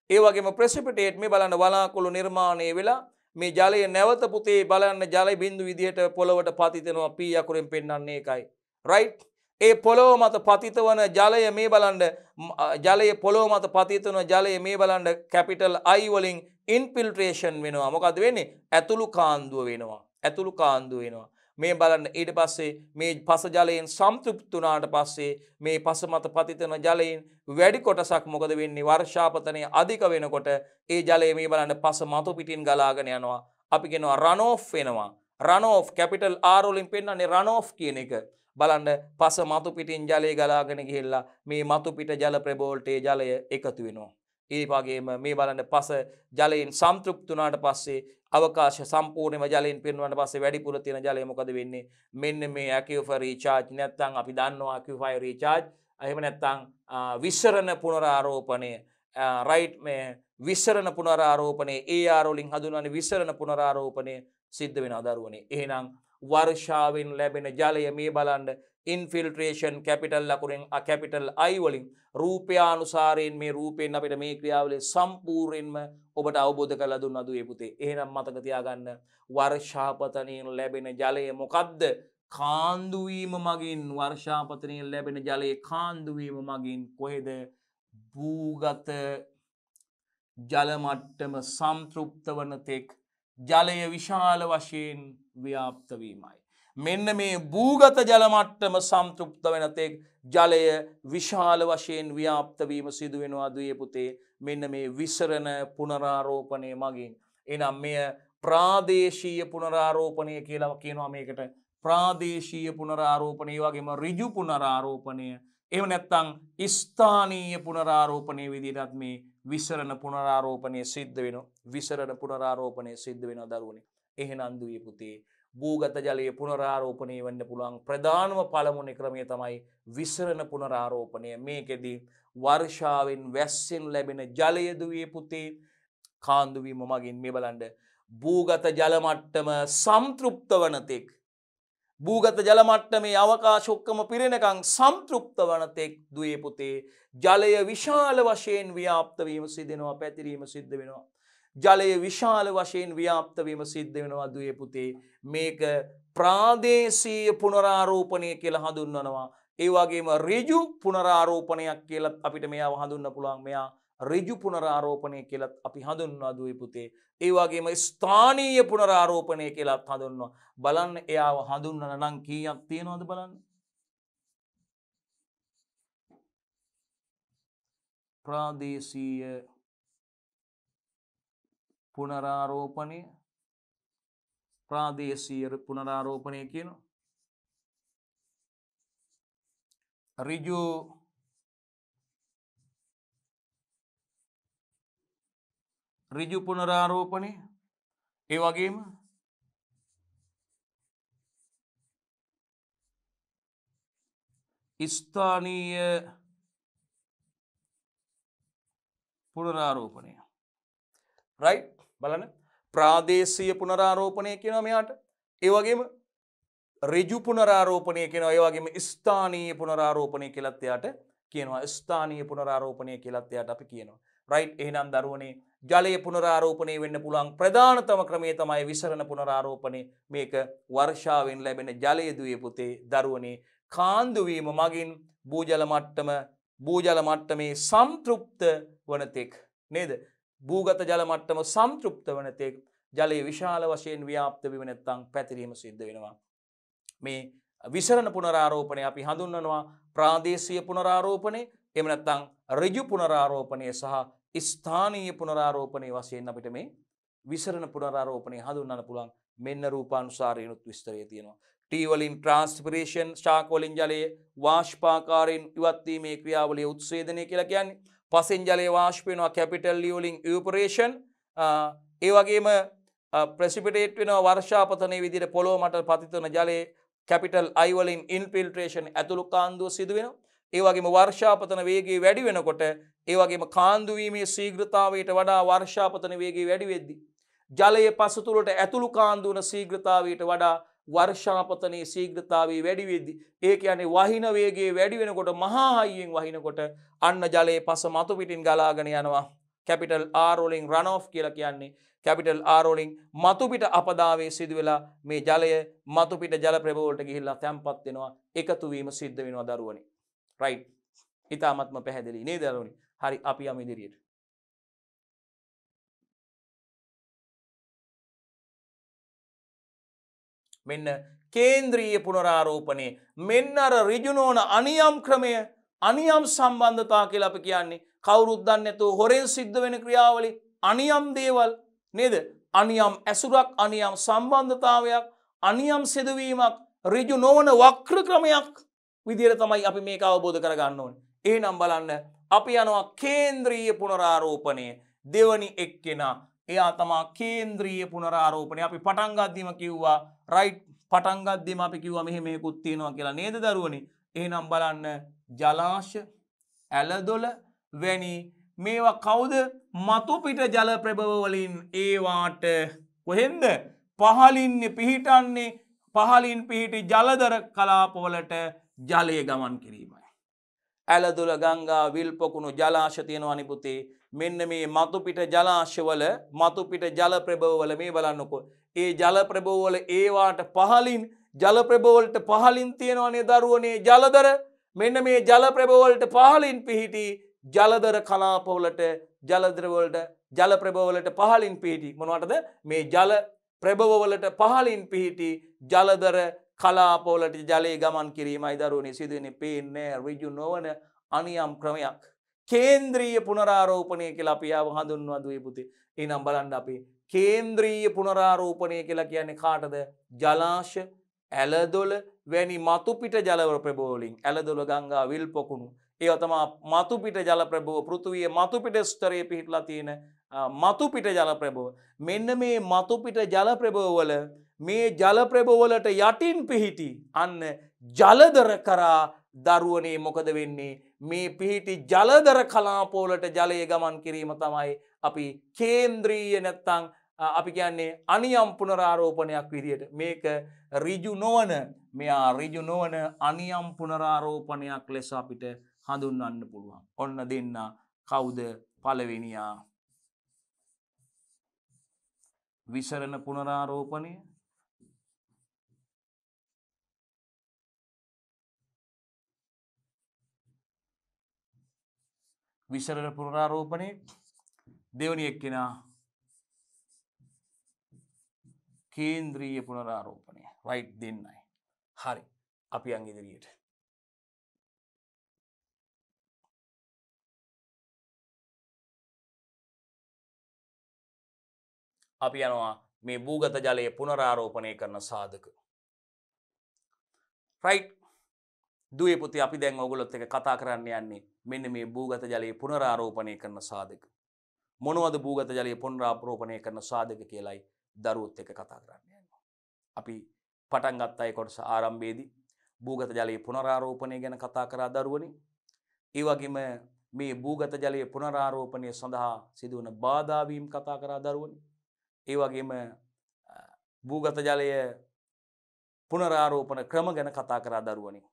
ඒ වගේම ප්‍රෙසිපිටේට් මේ බලන්න වලාකුළු නිර්මාණය වෙලා මේ ජලය නැවත පුතේ බලන්න ජල බිඳු විදිහට පොළවට පතිත වෙනවා. P අකුරෙන් පෙන්වන්නේ ඒකයි. රයිට්. ඒ පොළොව මත පතිත වන ජලය මේ බලන්න ජලයේ පොළොව මත පතිත වන ජලය මේ බලන්න කැපිටල් I වලින් ඉන්ෆිල්ට්‍රේෂන් වෙනවා. මොකද වෙන්නේ? ඇතුළු කාන්දුව වෙනවා. මේ බලන්න ඊට පස්සේ මේ පස ජලයෙන් සම්තෘප්ත වුණාට පස්සේ මේ පස මත පතිත වෙන ජලයෙන් වැඩි කොටසක් මොකද වෙන්නේ? වර්ෂාපතනය අධික වෙනකොට ඒ ජලය මේ බලන්න පස මතු පිටින් ගලාගෙන යනවා. අපි කියනවා රන් ඔෆ් වෙනවා. රන් ඔෆ් කැපිටල් R වලින් පෙන්නන්නේ රන් ඔෆ් කියන එක. බලන්න පස මතු පිටින් ජලය ගලාගෙන ගිහිල්ලා මේ මතු පිට ජල ප්‍රබෝල්ට ඒ ජලය එකතු වෙනවා. ඒ වගේම මේ බලන්න පස ජලයෙන් සම්තෘප්ත වුණාට පස්සේ අවකාශ සම්පූර්ණයෙන්ම ජලයෙන් පිරුණාට පස්සේ වැඩිපුර තියෙන ජලය මොකද වෙන්නේ? මෙන්න මේ aquifer recharge නැත්නම් අපි දන්නවා aquifer recharge. එහෙම නැත්නම් විසරණ පුනරාරෝපණය. රයිට් මේ විසරණ පුනරාරෝපණය AR වලින් හඳුන්වන්නේ විසරණ පුනරාරෝපණය සිද්ධ වෙනවා දරුවනේ. එහෙනම් වර්ෂාවෙන් ලැබෙන ජලය මේ බලන්න ඉන්ෆිල්ට්‍රේෂන් කැපිටල් අකුරෙන් කැපිටල් I වලින් රූපයානුසාරයෙන් මේ රූපයෙන් අපිට මේ ක්‍රියාවලිය සම්පූර්ණයෙන්ම ඔබට අවබෝධ කරලා දුන්නා දුවේ පුතේ. එහෙනම් මතක තියාගන්න වර්ෂාපතනයෙන් ලැබෙන ජලය මොකද්ද? කාන්දු වීම මගින් වර්ෂාපතනයෙන් ලැබෙන ජලයේ කාන්දු වීම මගින් කොහෙද? භූගත ජල මට්ටම සම්තෘප්ත වන තෙක් ජලය විශාල වශයෙන් ව්‍යාප්ත වීමයි. මෙන්න මේ භූගත ජල මට්ටම සම්තෘප්ත වෙන තෙක් ජලය විශාල වශයෙන් ව්‍යාප්ත වීම සිදු වෙනවා දුවේ පුතේ. මෙන්න මේ විසරණ පුනරාරෝපණය මගින්. එහෙනම් මෙය ප්‍රාදේශීය පුනරාරෝපණය කියලා කියනවා මේකට. ප්‍රාදේශීය පුනරාරෝපණය වගේම ඍජු පුනරාරෝපණය. එහෙම නැත්නම් ස්ථානීය පුනරාරෝපණය විදිහටත් මේ විසරණ පුනරාරෝපණය සිද්ධ වෙනවා. විසරණ පුනරාරෝපණය සිද්ධ වෙනවා දරුවනේ. එහෙනම් දුවේ පුතේ භූගත ජලයේ පුනරාරෝපණය වෙන්න පුළුවන් ප්‍රධානම පළමුවන ක්‍රමය තමයි විසරණ පුනරාරෝපණය. මේකෙදී වර්ෂාවෙන් වැස්සෙන් ලැබෙන ජලය දුවේ පුතේ කාන්දු වීම මගින් මේ බලන්න භූගත ජල මට්ටම සම්තෘප්ත වන තෙක් භූගත ජල මට්ටමේ අවකාශ ඔක්කොම පිරෙනකන් සම්තෘප්ත වන තෙක් දුවේ පුතේ ජලය විශාල වශයෙන් ව්‍යාප්ත වීම සිදු වෙනවා, පැතිරීම සිද්ධ වෙනවා. ජලය විශාල වශයෙන් ව්‍යාප්ත වීම සිද්ධ වෙනවා දුවේ පුතේ. මේක ප්‍රාදේශීය පුනරාරෝපණය කියලා හඳුන්වනවා. ඒ වගේම ඍජු පුනරාරෝපණයක් කියලා අපිට මෙයාව හඳුන්වන්න පුළුවන්. මෙයා ඍජු පුනරාරෝපණය කියලා අපි හඳුන්වනවා දුවේ පුතේ. ඒ වගේම ස්ථානීය පුනරාරෝපණය කියලා හඳුන්වනවා. බලන්න එයාව හඳුන්වන නම් කීයක් තියෙනවද බලන්න. ප්‍රාදේශීය පුනරාරෝපණය ප්‍රාදේශීය පුනරාරෝපණය කියනවා. ඍජු පුනරාරෝපණය ඒ වගේම ස්ථානීය පුනරාරෝපණය. රයිට් බලන්න ප්‍රාදේශීය පුනරාරෝපණය කියනවා මෙයාට. ඒ වගේම ඍජු පුනරාරෝපණය කියනවා. ඒ වගේම ස්ථානීය පුනරාරෝපණය කියලාත් එයාට කියනවා. ස්ථානීය පුනරාරෝපණය කියලාත් එයාට අපි කියනවා. රයිට් එහෙනම් දරුවනේ ජලයේ පුනරාරෝපණය වෙන්න පුළුවන් ප්‍රධානතම ක්‍රමය තමයි විසරණ පුනරාරෝපණය. මේක වර්ෂාවෙන් ලැබෙන ජලය දුවේ පුතේ දරුවනේ කාන්දු වීම මගින් භූජල මට්ටමේ සම්තෘප්ත වන තෙක් නේද? භූගත ජල මට්ටම සම්තෘප්ත වන තෙක් ජලයේ විශාල වශයෙන් ව්‍යාප්ත වීම නැත්නම් පැතිරීම සිද්ධ වෙනවා. මේ විසරණ පුනරාරෝපණය අපි හඳුන්වනවා ප්‍රාදේශීය පුනරාරෝපණය, එහෙම නැත්නම් ඍජු පුනරාරෝපණය සහ ස්ථානීය පුනරාරෝපණය වශයෙන් අපිට මේ විසරණ පුනරාරෝපණය හඳුන්වන්න පුළුවන්. මෙන්න රූපානුසාරයෙන්ුත් විස්තරය තියෙනවා. ටී වලින් ට්‍රාන්ස්පිරේෂන්, ශාක වලින් ජලයේ වාෂ්පාකාරයෙන් ඉවත් වීමේ ක්‍රියාවලිය උත්සේදනය කියලා කියන්නේ. පසෙන් ජලයේ වාෂ්ප වෙනවා කැපිටල් ලී වලින් ඉවපොරේෂන්. ඒ වගේම ප්‍රෙසිපිටේට් වෙනවා වර්ෂාපතනයේ විදිහට පොළොව මත පතිත වන ජලයේ කැපිටල් I වලින් ඉන්ෆිල්ට්‍රේෂන් ඇතුළු කාන්දුව සිදු වෙනවා. ඒ වගේම වර්ෂාපතන වේගය වැඩි වෙනකොට ඒ වගේම කාන්දු වීමේ ශීඝ්‍රතාවයට වඩා වර්ෂාපතන වේගය වැඩි වෙද්දී ජලයේ පසුතුලට ඇතුළු කාන්දු වන ශීඝ්‍රතාවයට වඩා වර්ෂාපතනයේ ශීඝ්‍රතාවය වැඩි වෙද්දී ඒ කියන්නේ වහින වේගය වැඩි වෙනකොට මහා හයියෙන් වහිනකොට අන්න ජලයේ පස මතු පිටින් ගලාගෙන යනවා. කැපිටල් R වලින් රන් ඔෆ් කියලා කියන්නේ කැපිටල් R වලින් මතු පිට අපදාවේ සිදු වෙලා මේ ජලය මතු පිට ජල ප්‍රභව වලට ගිහිල්ලා තැම්පත් වෙනවා. එකතු වීම සිද්ධ වෙනවා දරුවනේ. රයිට්. ඊටාත්ම පැහැදිලි නේද දරුවනේ? හරි අපි යමු ඉදිරියට. මෙන්න කේන්ද්‍රීය පුනරාරෝපණය. මෙන්න අර ඍජු නොවන අනියම් ක්‍රමය, අනියම් සම්බන්ධතා කියලා අපි කියන්නේ. කවුරුත් දන්නේ නැතුව හොරෙන් සිද්ධ වෙන ක්‍රියාවලිය, අනියම් දේවල් නේද? අනියම් ඇසුරක්, අනියම් සම්බන්ධතාවයක්, අනියම් සිදුවීමක්, ඍජු නොවන වක්‍ර ක්‍රමයක් විදිහට තමයි අපි මේක අවබෝධ කරගන්න ඕනේ. එහෙනම් බලන්න අපි යනවා කේන්ද්‍රීය පුනරාරෝපණය. දෙවනි එක්කෙනා එයා තමයි කේන්ද්‍රීය පුනරාරෝපණය. අපි පටන් ගද්දිම කිව්වා රයිට්, පටන් ගද්දිම අපි කිව්වා මෙහෙම මේකුත් තියෙනවා කියලා නේද දරුවනේ? එහෙනම් බලන්න ජලාශ, ඇලදොල වැනි මේවා කවුද? මතු පිට ජල ප්‍රභව වලින් ඒවාට කොහෙන්ද පහලින් පිහිටන්නේ? පහලින් පිහිටි ජලදර කලාපවලට ජලය ගමන් කිරීමයි. ඇලදොල, ගංගා, විල් පොකුණු ජලාශ තියෙනවා නේ පුතේ. මෙන්න මේ මතු පිට ජලාශවල, මතු පිට ජල ප්‍රභවවල මේ බලන්නකෝ. ඒ ජල ප්‍රභවවල ඒවාට පහලින් ජල ප්‍රභවවලට පහලින් තියෙනවනේ දරුවනේ ජලදර. මෙන්න මේ ජල ප්‍රභවවලට පහලින් පිහිටි ජලදර කලාපවලට, ජලදර වලට, ජල ප්‍රභවවලට පහලින් පිහිටි මොනවටද? මේ ජල ප්‍රභවවලට පහලින් පිහිටි ජලදර කලාපවලට ජලයේ ගමන් කිරීමයි දරුවනේ සිදුවෙන්නේ. පේන්නේ ඍජු නොවන අනියම් ක්‍රමයක්. කේන්ද්‍රීය පුනරාරෝපණය කියලා අපි ආව හඳුන්වනවා දුවේ පුතේ. එහෙනම් බලන්න අපි කේන්ද්‍රීය පුනරාරෝපණය කියලා කියන්නේ කාටද? ජලාශ, ඇලදොල වැනි මතු පිට ජල ප්‍රභව වලින්. ඇලදොල, ගංගා, විල් පොකුණු ඒවා තමයි මතු පිට ජල ප්‍රභව, පෘථුවියේ මතු පිට ස්තරයේ පිහිටලා තියෙන මතු පිට ජල ප්‍රභව. මෙන්න මේ මතු පිට ජල ප්‍රභව වල මේ ජල ප්‍රභවලට යටින් පිහිටි අන්න ජලදර කරා දරුවනේ මොකද වෙන්නේ මේ පිහිටි ජලදර කලාපවලට ජලය ගමන් කිරීම තමයි අපි කේන්ද්‍රීය නැත්තම් අපි කියන්නේ අනියම් පුනරාරෝපණයක් විදියට මේක ඍජු නොවන මෙයා ඍජු නොවන අනියම් පුනරාරෝපණයක් ලෙස අපිට හඳුන්වන්න පුළුවන්. ඔන්න දෙන්න කවුද පළවෙනියා විසරණ පුනරාරෝපණය විසරණ පුනරාරෝපණය දෙවනි එක්කෙනා කේන්ද්‍රීය පුනරාරෝපණය රයිට් දෙන්නයි. හරි අපි යන් ඉදිරියට. අපි යනවා මේ භූගත ජලය පුනරාරෝපණය කරන සාධක. රයිට් දුවේ පුතේ අපි දැන් ඔයගොල්ලොත් එක්ක කතා කරන්න යන්නේ මෙන්න මේ භූගත ජලය පුනරාරෝපණය කරන සාධක. මොනවද භූගත ජලය පුනරාරෝපණය කරන සාධක කියලායි දරුවොත් එක්ක කතා කරන්න යන්නේ. අපි පටන් ගත්ත ඒ කොටස ආරම්භයේදී භූගත ජලය පුනරාරෝපණය ගැන කතා කරා දරුවනේ. ඒ වගේම මේ භූගත ජලය පුනරාරෝපණය සඳහා සිදුවන බාධා වීම් කතා කරා දරුවනේ. ඒ වගේම භූගත ජලය පුනරාරෝපණ ක්‍රම ගැන කතා කරා දරුවනේ.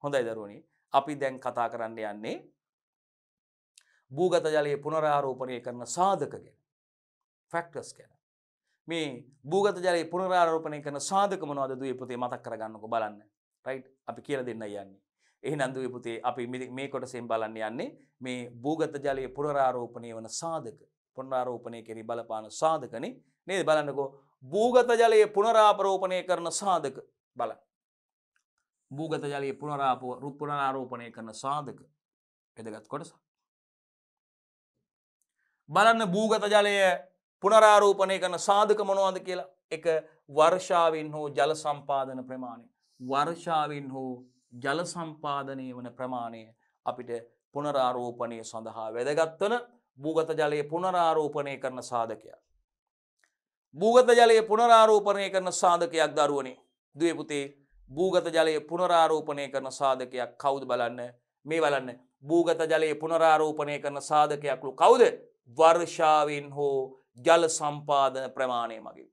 හොඳයි දරුවනේ. අපි දැන් කතා කරන්න යන්නේ භූගත ජලය පුනරාරෝපණය කරන සාධක ගැන. ෆැක්ටර්ස් ගැන. මේ භූගත ජලය පුනරාරෝපණය කරන සාධක මොනවද දුවේ පුතේ මතක් කරගන්නකො බලන්න. රයිට් අපි කියලා දෙන්නයි යන්නේ. එහෙනම් දුවේ පුතේ අපි මේ කොටසෙන් බලන්න යන්නේ මේ භූගත ජලය පුනරාරෝපණය වන සාධක. පුනරාරෝපණය කෙරෙහි බලපාන සාධකනේ නේද බලන්නකෝ භූගත ජලය පුනරාරෝපණය කරන සාධක බලන්න. භූගත ජලය පුනරාරෝපණය කරන සාධක වැදගත් කොටස. බලන්න භූගත ජලය පුනරාරෝපණය කරන සාධක මොනවද කියලා. එක වර්ෂාවෙන් හෝ ජල සම්පාදන ප්‍රමාණය. වර්ෂාවෙන් හෝ ජල සම්පාදනය වන ප්‍රමාණය අපිට පුනරාරෝපණය සඳහා වැදගත් වන භූගත ජලය පුනරාරෝපණය කරන සාධකයක්. භූගත ජලය පුනරාරෝපණය කරන සාධකයක් දරුවනේ. දුවේ පුතේ භූගත ජලය පුනරාරෝපණය කරන සාධකයක් කවුද බලන්න මේ බලන්න භූගත ජලය පුනරාරෝපණය කරන සාධකයක්ලු කවුද වර්ෂාවෙන් හෝ ජල සම්පාදන ප්‍රමාණය මගින්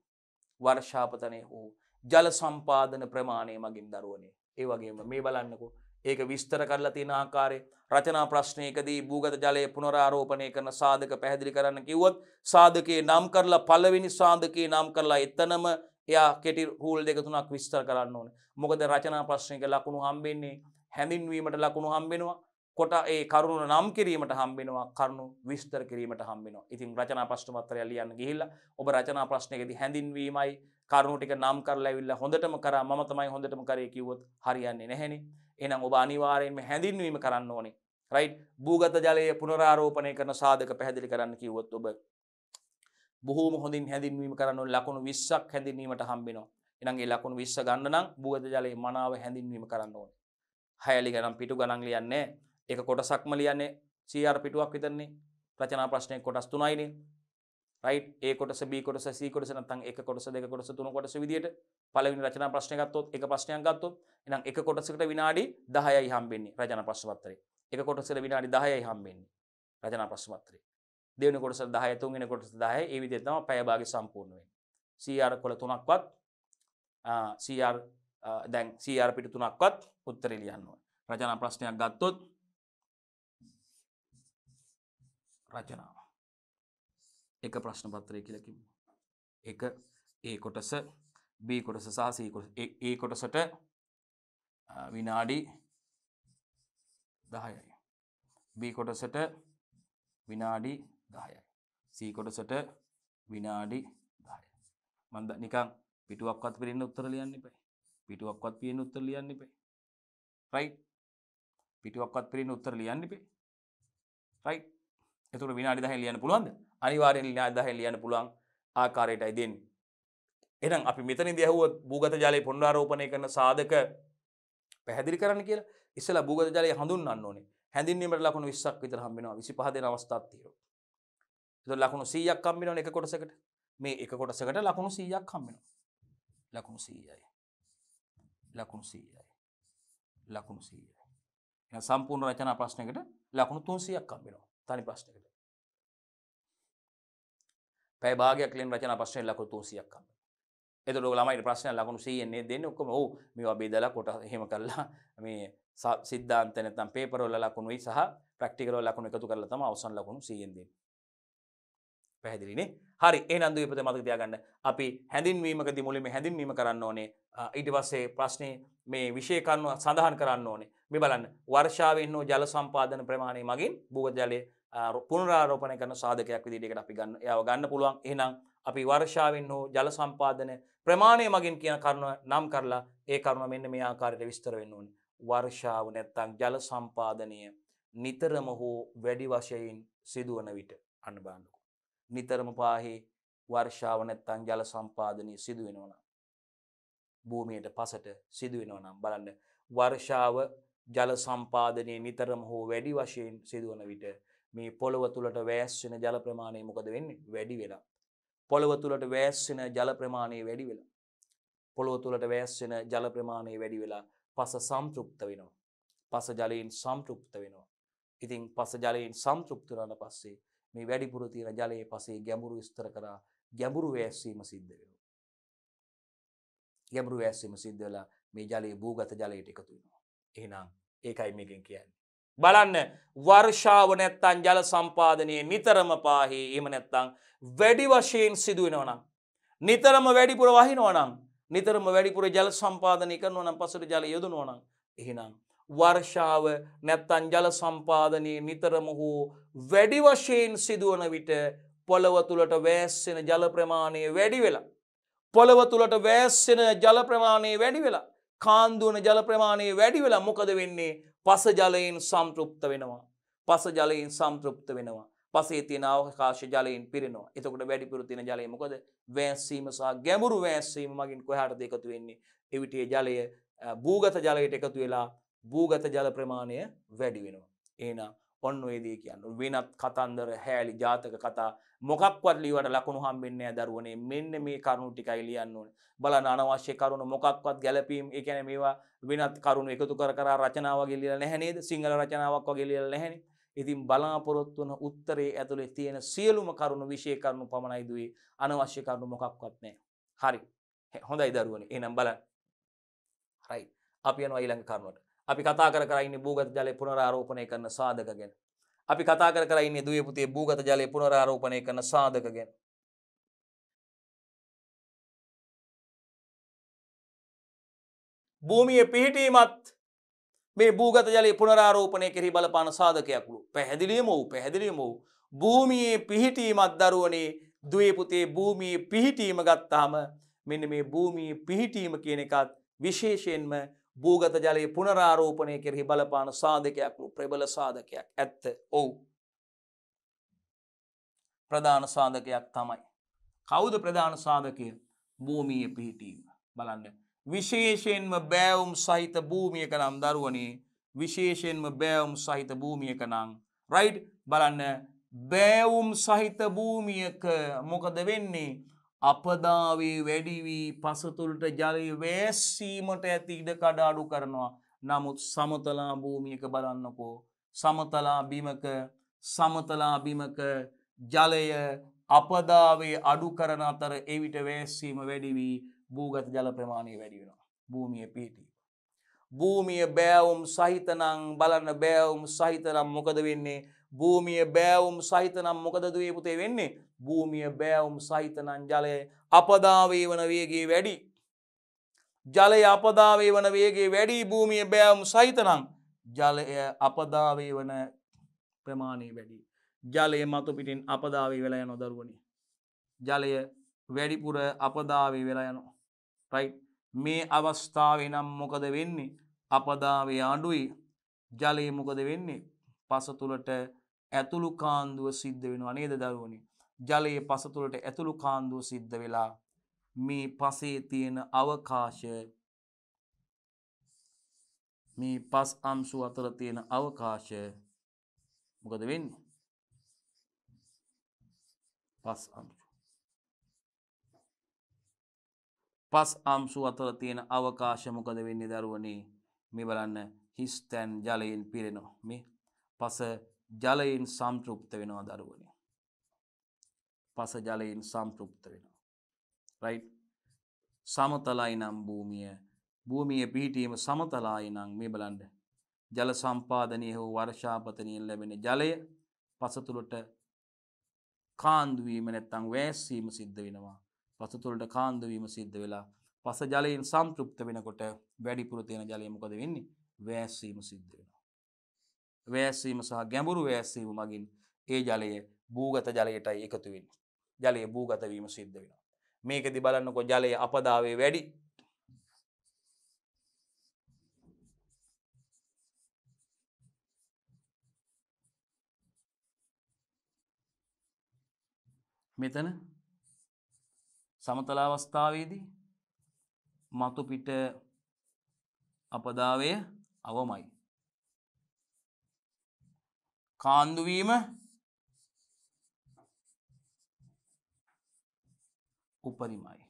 වර්ෂාපතනය හෝ ජල සම්පාදන ප්‍රමාණය මගින් දරුවනේ. ඒ වගේම මේ බලන්නකෝ ඒක විස්තර කරලා තියෙන ආකාරය රචනා ප්‍රශ්නයකදී භූගත ජලය පුනරාරෝපණය කරන සාධක පැහැදිලි කරන්න කිව්වොත් සාධකේ නම් කරලා පළවෙනි සාධකේ නම් කරලා එතනම එයා කෙටි රූල් දෙක තුනක් විස්තර කරන්න ඕනේ. මොකද රචනා ප්‍රශ්නයක ලකුණු හම්බෙන්නේ හැඳින්වීමට ලකුණු හම්බෙනවා. කොට ඒ කරුණු නම් කිරීමට හම්බෙනවා. කරුණු විස්තර කිරීමට හම්බෙනවා. ඉතින් රචනා ප්‍රශ්න පත්‍රය ලියන්න ගිහිල්ලා ඔබ රචනා ප්‍රශ්නයකදී හැඳින්වීමයි කරුණු ටික නම් කරලා ඇවිල්ලා හොඳටම කරා මම තමයි හොඳටම කරේ කිව්වොත් හරියන්නේ නැහෙනේ. එහෙනම් ඔබ අනිවාර්යයෙන්ම හැඳින්වීම කරන්න ඕනේ. රයිට් භූගත ජලය පුනරාරෝපණය කරන සාධක පැහැදිලි කරන්න කිව්වොත් ඔබ බොහෝම හොඳින් හැඳින්වීම කරන්න ඕනේ. ලකුණු 20ක් හැඳින්වීමට හම්බෙනවා. එහෙනම් ඒ ලකුණු 20 ගන්න නම් භූගත ජලයේ මනාව හැඳින්වීම කරන්න ඕනේ. 6 ගණන් පිටු ගණන් ලියන්නේ ඒක කොටසක්ම ලියන්නේ CR පිටුවක් විතරනේ. රචනා ප්‍රශ්නයේ කොටස් 3යිනේ. රයිට් A කොටස B කොටස C කොටස නැත්නම් එක කොටස දෙක කොටස තුන කොටස විදියට පළවෙනි රචනා ප්‍රශ්නය ගත්තොත් එක ප්‍රශ්නයක් ගත්තොත් එහෙනම් එක කොටසකට විනාඩි 10යි හම්බෙන්නේ රචනා ප්‍රශ්න පත්‍රයේ. එක කොටසකට විනාඩි 10යි හම්බෙන්නේ රචනා ප්‍රශ්න පත්‍රයේ. දෙවෙනි කොටස 10 තුන්වෙනි කොටස 10 ඒ විදිහට තමයි පැය භාගය සම්පූර්ණ වෙන්නේ. CR කොළ තුනක්වත් CR දැන් CR පිටු තුනක්වත් උත්තරේ ලියන්න ඕනේ. රචනා ප්‍රශ්නයක් ගත්තොත් රචනාව එක ප්‍රශ්න පත්‍රය කියලා කිව්වා. එක A කොටස B කොටස සහ C කොටස. A කොටසට විනාඩි 10යි. B කොටසට විනාඩි 10යි. C කොටසට විනාඩි 10යි. මම නිකන් පිටුවක්වත් පිරෙන්න උත්තර ලියන්න එපා. පිටුවක්වත් පිරෙන්න උත්තර ලියන්න එපා. රයිට්. පිටුවක්වත් පිරෙන්න උත්තර ලියන්න එපා. රයිට්. එතකොට විනාඩි 10න් ලියන්න පුළුවන්ද? අනිවාර්යෙන් විනාඩි 10න් ලියන්න පුළුවන් ආකාරයටයි දෙන්නේ. එහෙනම් අපි මෙතනදී අහුවොත් භූගත ජලය පුනරාරෝපණය කරන සාධක පැහැදිලි කරන්න කියලා ඉස්සෙල්ලා භූගත ජලය හඳුන්වන්න ඕනේ. හැඳින්වීමට ලකුණු 20ක් විතර හම්බ වෙනවා. 25 දෙන අවස්ථාවක් තියෙනවා. ඒතකොට ලකුණු 100ක් හම්බ වෙනවනේ එක කොටසකට. මේ එක කොටසකට ලකුණු 100ක් හම්බ වෙනවා. ලකුණු 100යි. ලකුණු 100යි. ලකුණු 100යි. එහෙනම් සම්පූර්ණ රචනා ප්‍රශ්නයකට ලකුණු 300ක් හම්බ වෙනවා. තනි ප්‍රශ්නයකට. පැය භාගයක් ලියන රචනා ප්‍රශ්නේ ලකුණු 300ක් හම්බ. එතකොට ඔය ළමයිට ප්‍රශ්න ලකුණු 100න් නේද දෙන්නේ ඔක්කොම. ඔව් මේවා බෙදලා කොට එහෙම කරලා මේ සිද්ධාන්ත නැත්නම් පේපර් වල ලකුණුයි සහ ප්‍රැක්ටිකල් වල ලකුණු එකතු කරලා තමයි අවසන් ලකුණු 100න් දෙන්නේ. පැහැදිලිනේ? හරි. එහෙනම් දුවේ පුතේ මතක තියාගන්න. අපි හැඳින්වීමකදී මුලින්ම හැඳින්වීම කරන්න ඕනේ. ඊට පස්සේ ප්‍රශ්නේ මේ විෂය කරුණු සඳහන් කරන්න ඕනේ. මේ බලන්න. වර්ෂාවෙන් හෝ ජල සම්පාදන ප්‍රමාණය මගින් භූගත ජලයේ පුනරාරෝපණය කරන සාධකයක් විදිහට ඒකට අපි ගන්න. එයාව ගන්න පුළුවන්. එහෙනම් අපි වර්ෂාවෙන් හෝ ජල සම්පාදන ප්‍රමාණය මගින් කියන කරුණ නම් කරලා ඒ කරුණ මෙන්න මේ ආකාරයට විස්තර වෙන්න ඕනේ. වර්ෂාව නැත්තම් ජල සම්පාදනය නිතරම හෝ වැඩි වශයෙන් සිදුවන විට අන්න බලන්නකො. නිතරම පාහේ වර්ෂාව නැත්තම් ජල සම්පාදනය සිදු වෙනවා නම් භූමියට පසට සිදු වෙනවා නම් බලන්න වර්ෂාව ජල සම්පාදනයේ නිතරම හෝ වැඩි වශයෙන් සිදුවන විට මේ පොළව තුලට වැස්සෙන ජල ප්‍රමාණය මොකද වෙන්නේ? වැඩි වෙලා. පොළව තුලට වැස්සෙන ජල ප්‍රමාණය වැඩි වෙලා. පොළව තුලට වැස්සෙන ජල ප්‍රමාණය වැඩි වෙලා පස සම්තෘප්ත වෙනවා. පස ජලයෙන් සම්තෘප්ත වෙනවා. ඉතින් පස ජලයෙන් සම්තෘප්ත වුණාට පස්සේ මේ වැඩිපුර තියෙන ජලයේ පසේ ගැඹුරු විස්තර කරා ගැඹුරු වැස්සීම සිද්ධ වෙනවා. ගැඹුරු වැස්සීම සිද්ධ වෙලා මේ ජලයේ භූගත ජලයට එකතු වෙනවා. එහෙනම් ඒකයි මේකෙන් කියන්නේ. බලන්න වර්ෂාව නැත්තම් ජල සම්පාදනයේ නිතරම පාහේ එහෙම නැත්තම් වැඩි වශයෙන් සිදු වෙනවා නම් නිතරම වැඩිපුර වහිනවා නම් නිතරම වැඩිපුර ජල සම්පාදනය කරනවා නම් පසට ජල යොදනවා නම් එහෙනම් වර්ෂාව නැත්තම් ජල සම්පාදනයේ නිතරම හෝ වැඩි වශයෙන් සිදුවන විට පොළව තුලට වැස්සෙන ජල ප්‍රමාණය වැඩි වෙලා පොළව තුලට වැස්සෙන ජල ප්‍රමාණය වැඩි වෙලා කාන්දුවන ජල ප්‍රමාණය වැඩි වෙලා මොකද වෙන්නේ? පස ජලයෙන් සම්තෘප්ත වෙනවා. පස ජලයෙන් සම්තෘප්ත වෙනවා. පසේ තියෙන අවකාශ ජලයෙන් පිරෙනවා. එතකොට වැඩිපුර තියෙන ජලය මොකද? වැස්සීම සහ ගැඹුරු වැස්සීම මගින් කොහාටද එකතු වෙන්නේ? එවිට ඒ ජලය භූගත ජලයට එකතු වෙලා භූගත ජල ප්‍රමාණය වැඩි වෙනවා. එහෙනම් ඔන්න ඔය දේ කියන්නේ. වෙනත් කතන්දර හැලී ජාතක කතා මොකක්වත් ලියවට ලකුණු හම්බෙන්නේ නැහැ දරුවනේ. මෙන්න මේ කරුණු ටිකයි ලියන්න ඕනේ. බලන්න අනවශ්‍ය කරුණු මොකක්වත් ගැළපීම් ඒ කියන්නේ මේවා වෙනත් කරුණු එකතු කර කර රචනා වගේ ලියලා නැහැ නේද? සිංහල රචනාවක් වගේ ලියලා නැහැනේ. ඉතින් බලාපොරොත්තු වන උත්තරේ ඇතුලේ තියෙන සියලුම කරුණු විශේෂ කරුණු පමණයි දුවේ. අනවශ්‍ය කරුණු මොකක්වත් නැහැ. හරි. හොඳයි දරුවනේ. එහෙනම් බලන්න. රයිට්. අපි යනවා ඊළඟ කරුණට. අපි කතා කර කර ඉන්නේ භූගත ජලය පුනරාරෝපණය කරන සාධක ගැන. අපි කතා කර කර ඉන්නේ දුවේ පුතේ භූගත ජලය පුනරාරෝපණය කරන සාධක ගැන. භූමියේ පිහිටීමත් මේ භූගත ජලය පුනරාරෝපණය කෙරෙහි බලපාන සාධකයක් වූ පැහැදිලිවම වූ භූමියේ පිහිටීමත් දරුවනේ දුවේ පුතේ භූමියේ පිහිටීම ගත්තාම මෙන්න මේ භූමියේ පිහිටීම කියන එකත් විශේෂයෙන්ම භූගත ජලයේ පුනරාරෝපණය කෙරෙහි බලපාන සාධකයක් වූ ප්‍රබල සාධකයක්. ඇත්ත. ඔව්. ප්‍රධාන සාධකයක් තමයි. කවුද ප්‍රධාන සාධකය? භූමියේ පිහිටීම. බලන්න. විශේෂයෙන්ම බෑවුම් සහිත භූමියක නම් දරුවනේ විශේෂයෙන්ම බෑවුම් සහිත භූමියක නම් රයිට් බලන්න බෑවුම් සහිත භූමියක මොකද වෙන්නේ? අපදාවේ වැඩි වී පසතුලට ජලය වැස්සීමට ඇති ඉඩකඩ අඩු කරනවා. නමුත් සමතලා භූමියක බලන්නකෝ සමතලා බිමක ජලය අපදාවේ අඩු කරන අතර එවිට වැස්සීම වැඩි වී භූගත ජල ප්‍රමාණය වැඩි වෙනවා. භූමිය පිහිටීම. භූමිය බෑවුම් සහිත නම් බලන්න බෑවුම් සහිත නම් මොකද වෙන්නේ? භූමිය බෑවුම් සහිත නම් මොකද දුවේ පුතේ වෙන්නේ? භූමිය බෑවුම් සහිත නම් ජලය අපදාවේ වන වේගය වැඩි. ජලය අපදාවේ වන වේගය වැඩි භූමිය බෑවුම් සහිත නම් ජලය අපදාවේ වන ප්‍රමාණය වැඩි. ජලය මතු පිටින් අපදාවේ වෙලා යන දරුවනේ. ජලය වැඩිපුර අපදාවේ වෙලා යනවා. රයිට්. මේ අවස්ථාවේ නම් මොකද වෙන්නේ? අපදාවේ අඩුයි. ජලය මොකද වෙන්නේ? පස තුලට ඇතුළු කාන්දුව සිද්ධ වෙනවා නේද දරුවනේ? ජලයේ පස තුලට ඇතුළු කාන්දුව සිද්ධ වෙලා මේ පසේ තියෙන අවකාශය මේ පස් අංශු අතර තියෙන අවකාශය මොකද වෙන්නේ? පස් අංශු පස් අම්සු අතර තියෙන අවකාශ මොකද වෙන්නේ දරුවනේ? මේ බලන්න හිස් තැන් ජලයෙන් පිරෙනවා. මේ පස ජලයෙන් සම්තෘප්ත වෙනවා දරුවනේ. පස ජලයෙන් සම්තෘප්ත වෙනවා. රයිට්. සමතලයි නම් භූමිය පිහිටීම සමතලයි නම් මේ බලන්න ජල සම්පාදනය හෝ වර්ෂාපතනයෙන් ලැබෙන ජලය පස තුළට කාන්දු වීම නැත්නම් වැස්සීම සිද්ධ වෙනවා. පස තුළට කාන්දු වීම සිද්ධ වෙලා පස ජලයෙන් සම්තෘප්ත වෙනකොට වැඩිපුර තියෙන ජලය මොකද වෙන්නේ? වැස්සීම සිද්ධ වෙනවා. වැස්සීම සහ ගැඹුරු වැස්සීම මගින් ඒ ජලය භූගත ජලයටයි එකතු වෙන්නේ. ජලය භූගත වීම සිද්ධ වෙනවා. මේකෙදි බලන්නකො ජලයේ අපදාවේ වැඩි. මෙතන සමතල අවස්ථාවේදී මතු පිට අපදාවය අවමයි. කාන්දු වීම උපරිමයි.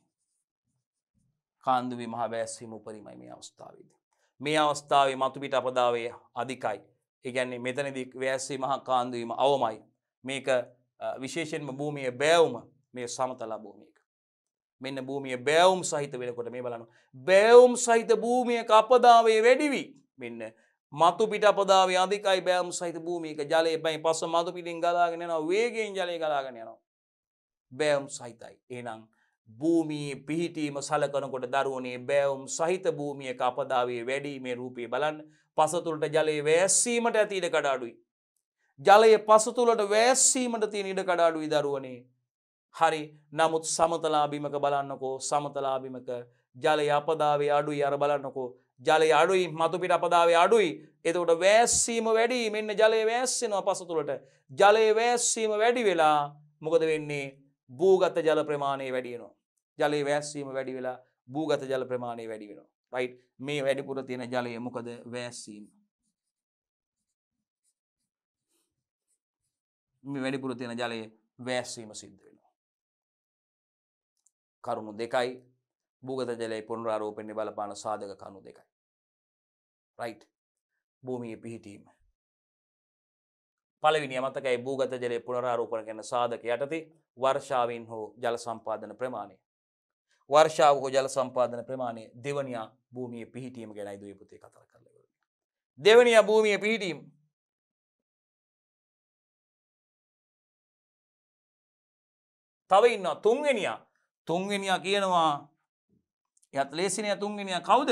කාන්දු වීම හා වැස්සීම උපරිමයි මේ අවස්ථාවේදී. මේ අවස්ථාවේ මතු පිට අපදාවය අධිකයි. ඒ කියන්නේ මෙතනදී වැස්සීම හා කාන්දු වීම අවමයි. මේක විශේෂයෙන්ම භූමියේ බෑවුම මේ සමතල භූමියක. මෙන්න භූමියේ බෑවුම් සහිත වෙනකොට මේ බලන්න. බෑවුම් සහිත භූමියක අපදාවයේ වැඩි වී මෙන්න මතු පිට අපදාවයේ අධිකයි බෑවුම් සහිත භූමියක ජලයේ පස්ස මතු පිටින් ගලාගෙන යනවා වේගයෙන් ජලය ගලාගෙන යනවා. බෑවුම් සහිතයි. එහෙනම් භූමියේ පිහිටීම සලකනකොට දරුවනේ බෑවුම් සහිත භූමියක අපදාවයේ වැඩි මේ රූපේ බලන්න. පස තුළට ජලයේ වැස්සීමට ඇති ඉඩ කඩ අඩුයි. ජලයේ පස තුළට වැස්සීමට තියෙන ඉඩ කඩ අඩුයි දරුවනේ. හරි. නමුත් සමතලා බිමක බලන්නකෝ සමතලා බිමක ජලයේ අපදාවේ අඩුයි. අර බලන්නකෝ ජලයේ අඩුයි මතු පිට අපදාවේ අඩුයි. එතකොට වැස්සීම වැඩි. මෙන්න ජලයේ වැස්සෙනවා පස තුළට. ජලයේ වැස්සීම වැඩි වෙලා මොකද වෙන්නේ? භූගත ජල ප්‍රමාණය වැඩි වෙනවා. ජලයේ වැස්සීම වැඩි වෙලා භූගත ජල ප්‍රමාණය වැඩි වෙනවා. රයිට්. මේ වැඩිපුර තියෙන ජලය මොකද? වැස්සීම. මේ වැඩිපුර තියෙන ජලයේ වැස්සීම සිද්ධ වෙනවා. කරුණු දෙකයි භූගත ජලයේ පුනරාරෝපණය බලපාන සාධක කරුණු දෙකයි. රයිට්. භූමියේ පිහිටීම. පළවෙනිය මතකයි භූගත ජලයේ පුනරාරෝපණය කරන සාධක යටතේ වර්ෂාවෙන් හෝ ජල සම්පාදන ප්‍රමාණය. වර්ෂාව හෝ ජල සම්පාදන ප්‍රමාණය. දෙවනියා භූමියේ පිහිටීම ගැනයි දුවේ පුතේ කතා කරලා. දෙවනියා භූමියේ පිහිටීම. තව ඉන්නවා තුන්වෙනියා කියනවා එයත් ලේසිනියා තුන්වෙනියා කවුද?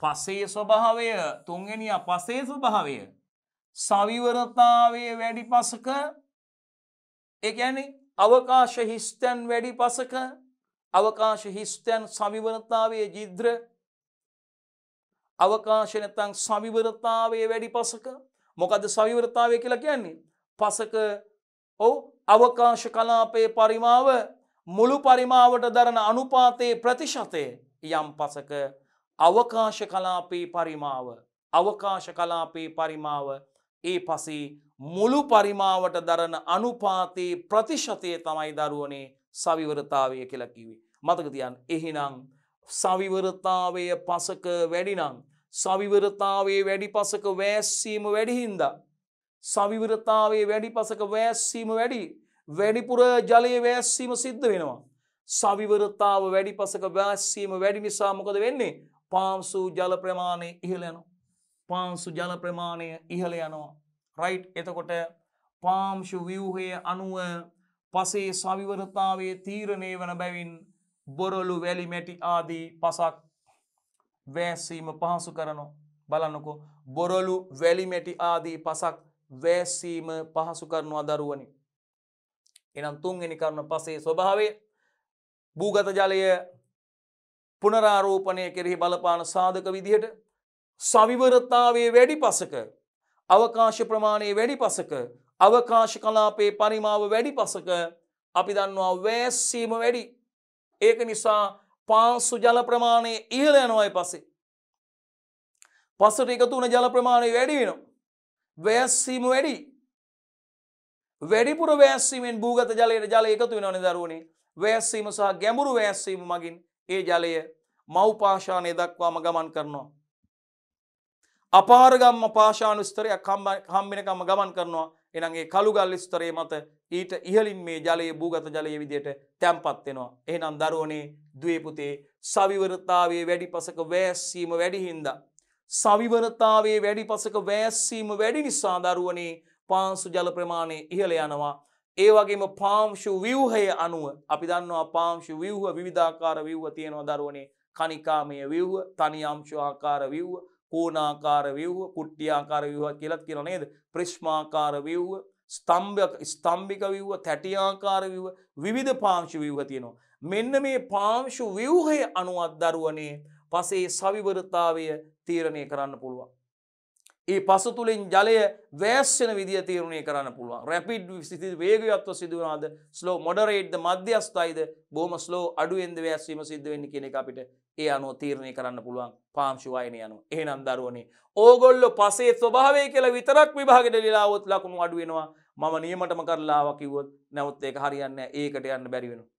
පසේ ස්වභාවය. තුන්වෙනියා පසේ ස්වභාවය. සවිවරතාවයේ වැඩි පසක ඒ කියන්නේ අවකාශ හිස්තැන් වැඩි පසක අවකාශ හිස්තැන් සවිවරතාවයේ ජිද්‍ර අවකාශ නැත්නම් සවිවරතාවයේ වැඩි පසක. මොකද්ද සවිවරතාවය කියලා කියන්නේ? පසක අවකාශ කලාපයේ පරිමාව මුළු පරිමාවට දරන අනුපාතයේ ප්‍රතිශතය යම් පසක අවකාශ කලාපයේ පරිමාව ඒ පසේ මුළු පරිමාවට දරන අනුපාතයේ ප්‍රතිශතය තමයි දරුවනේ සවිවරතාවය කියලා කිව්වේ. මතක තියාගන්න. එහෙනම් සවිවරතාවය පසක වැඩි නම් සවිවරතාවයේ වැඩි පසක වැස්සීම වැඩි හින්දා සවිවරතාවයේ වැඩි පසක වැස්සීම වැඩිපුර ජලයේ වැස්සීම සිද්ධ වෙනවා. සවිවරතාව වැඩි පසක වැස්සීම වැඩි නිසා මොකද වෙන්නේ? පාංශු ජල ප්‍රමාණය ඉහළ යනවා. රයිට්. එතකොට පාංශු ව්‍යුහයේ අනුව පසේ සවිවරතාවයේ තීරණය වන බැවින් බොරළු වැලි මැටි ආදී පසක් වැස්සීම පහසු කරනවා. බලන්නකෝ බොරළු වැලි මැටි ආදී පසක් වැස්සීම පහසු කරනවා දරුවනි. එනම් තුන්වෙනි කරුණ පසේ ස්වභාවය. භූගත ජලය පුනරාරෝපණය කෙරෙහි බලපාන සාධක විදිහට සවිවරතාවයේ වැඩි පසක අවකාශ ප්‍රමාණයේ වැඩි පසක අවකාශ කලාපයේ පරිමාව වැඩි පසක අපි දන්නවා වැස්සීම වැඩි. ඒක නිසා පාංශු ජල ප්‍රමාණය ඉහළ යනවා. පසේ පසට එකතු වන ජල ප්‍රමාණය වැඩි වෙනවා. වැස්සීම වැඩිපුර වැස්සීමෙන් භූගත ජලයට ජල එකතු වෙනවනේ දරුවනේ. වැස්සීම සහ ගැඹුරු වැස්සීම මගින් ඒ ජලය මව් පාෂාණය දක්වාම ගමන් කරනවා. අපාරගම්ම පාෂාණු ස්තරයක් හම්බෙනකම්ම ගමන් කරනවා. එහෙනම් ඒ කළුගල් ස්තරයේ මත ඊට ඉහළින් මේ ජලයේ භූගත ජලයේ විදියට තැම්පත් වෙනවා. එහෙනම් දරුවනේ දුවේ පුතේ සවිවරතාවයේ වැඩි පසක වැස්සීම වැඩි හින්දා සවිවරතාවයේ වැඩි පසක වැස්සීම වැඩි නිසා දරුවනේ පාංශු ජල ප්‍රමාණය ඉහළ යනවා. ඒ වගේම පාංශු ව්‍යුහය අනුව අපි දන්නවා පාංශු ව්‍යුහ විවිධාකාර ව්‍යුහ තියෙනවා දරුවනේ. කණිකාමය ව්‍යුහ, තනි අංශු ආකාර ව්‍යුහ, කෝණාකාර ව්‍යුහ, කුට්ටියාකාර ව්‍යුහ කියලා කියනවා නේද? ප්‍රිස්මාකාර ව්‍යුහ, ස්තම්භික ව්‍යුහ, තැටියාකාර ව්‍යුහ, විවිධ පාංශු ව්‍යුහ තියෙනවා. මෙන්න මේ පාංශු ව්‍යුහය අනුවත් දරුවනේ පසේ සවිවරතාවය තීරණය කරන්න පුළුවන්. ඒ පස තුලින් ජලය වැස්සෙන විදිය තීරණය කරන්න පුළුවන්. රැපිඩ් වේගයත්ව සිදුවනවාද, ස්ලෝ මොඩරේට්ද මධ්‍යස්ථයිද, බොහොම ස්ලෝ අඩුවෙන්ද වැස්සීම සිද්ධ වෙන්නේ කියන එක අපිට ඒ අනුව තීරණය කරන්න පුළුවන් පාංශු වයනය අනුව. එහෙනම් දරුවනේ ඕගොල්ලෝ පසේ ස්වභාවය කියලා විතරක් විභාගෙට ලියලා આવොත් ලකුණු අඩු වෙනවා. මම නියමටම කරලා ආවා කිව්වොත් නැවත ඒක හරියන්නේ නැහැ. ඒකට යන්න බැරි වෙනවා.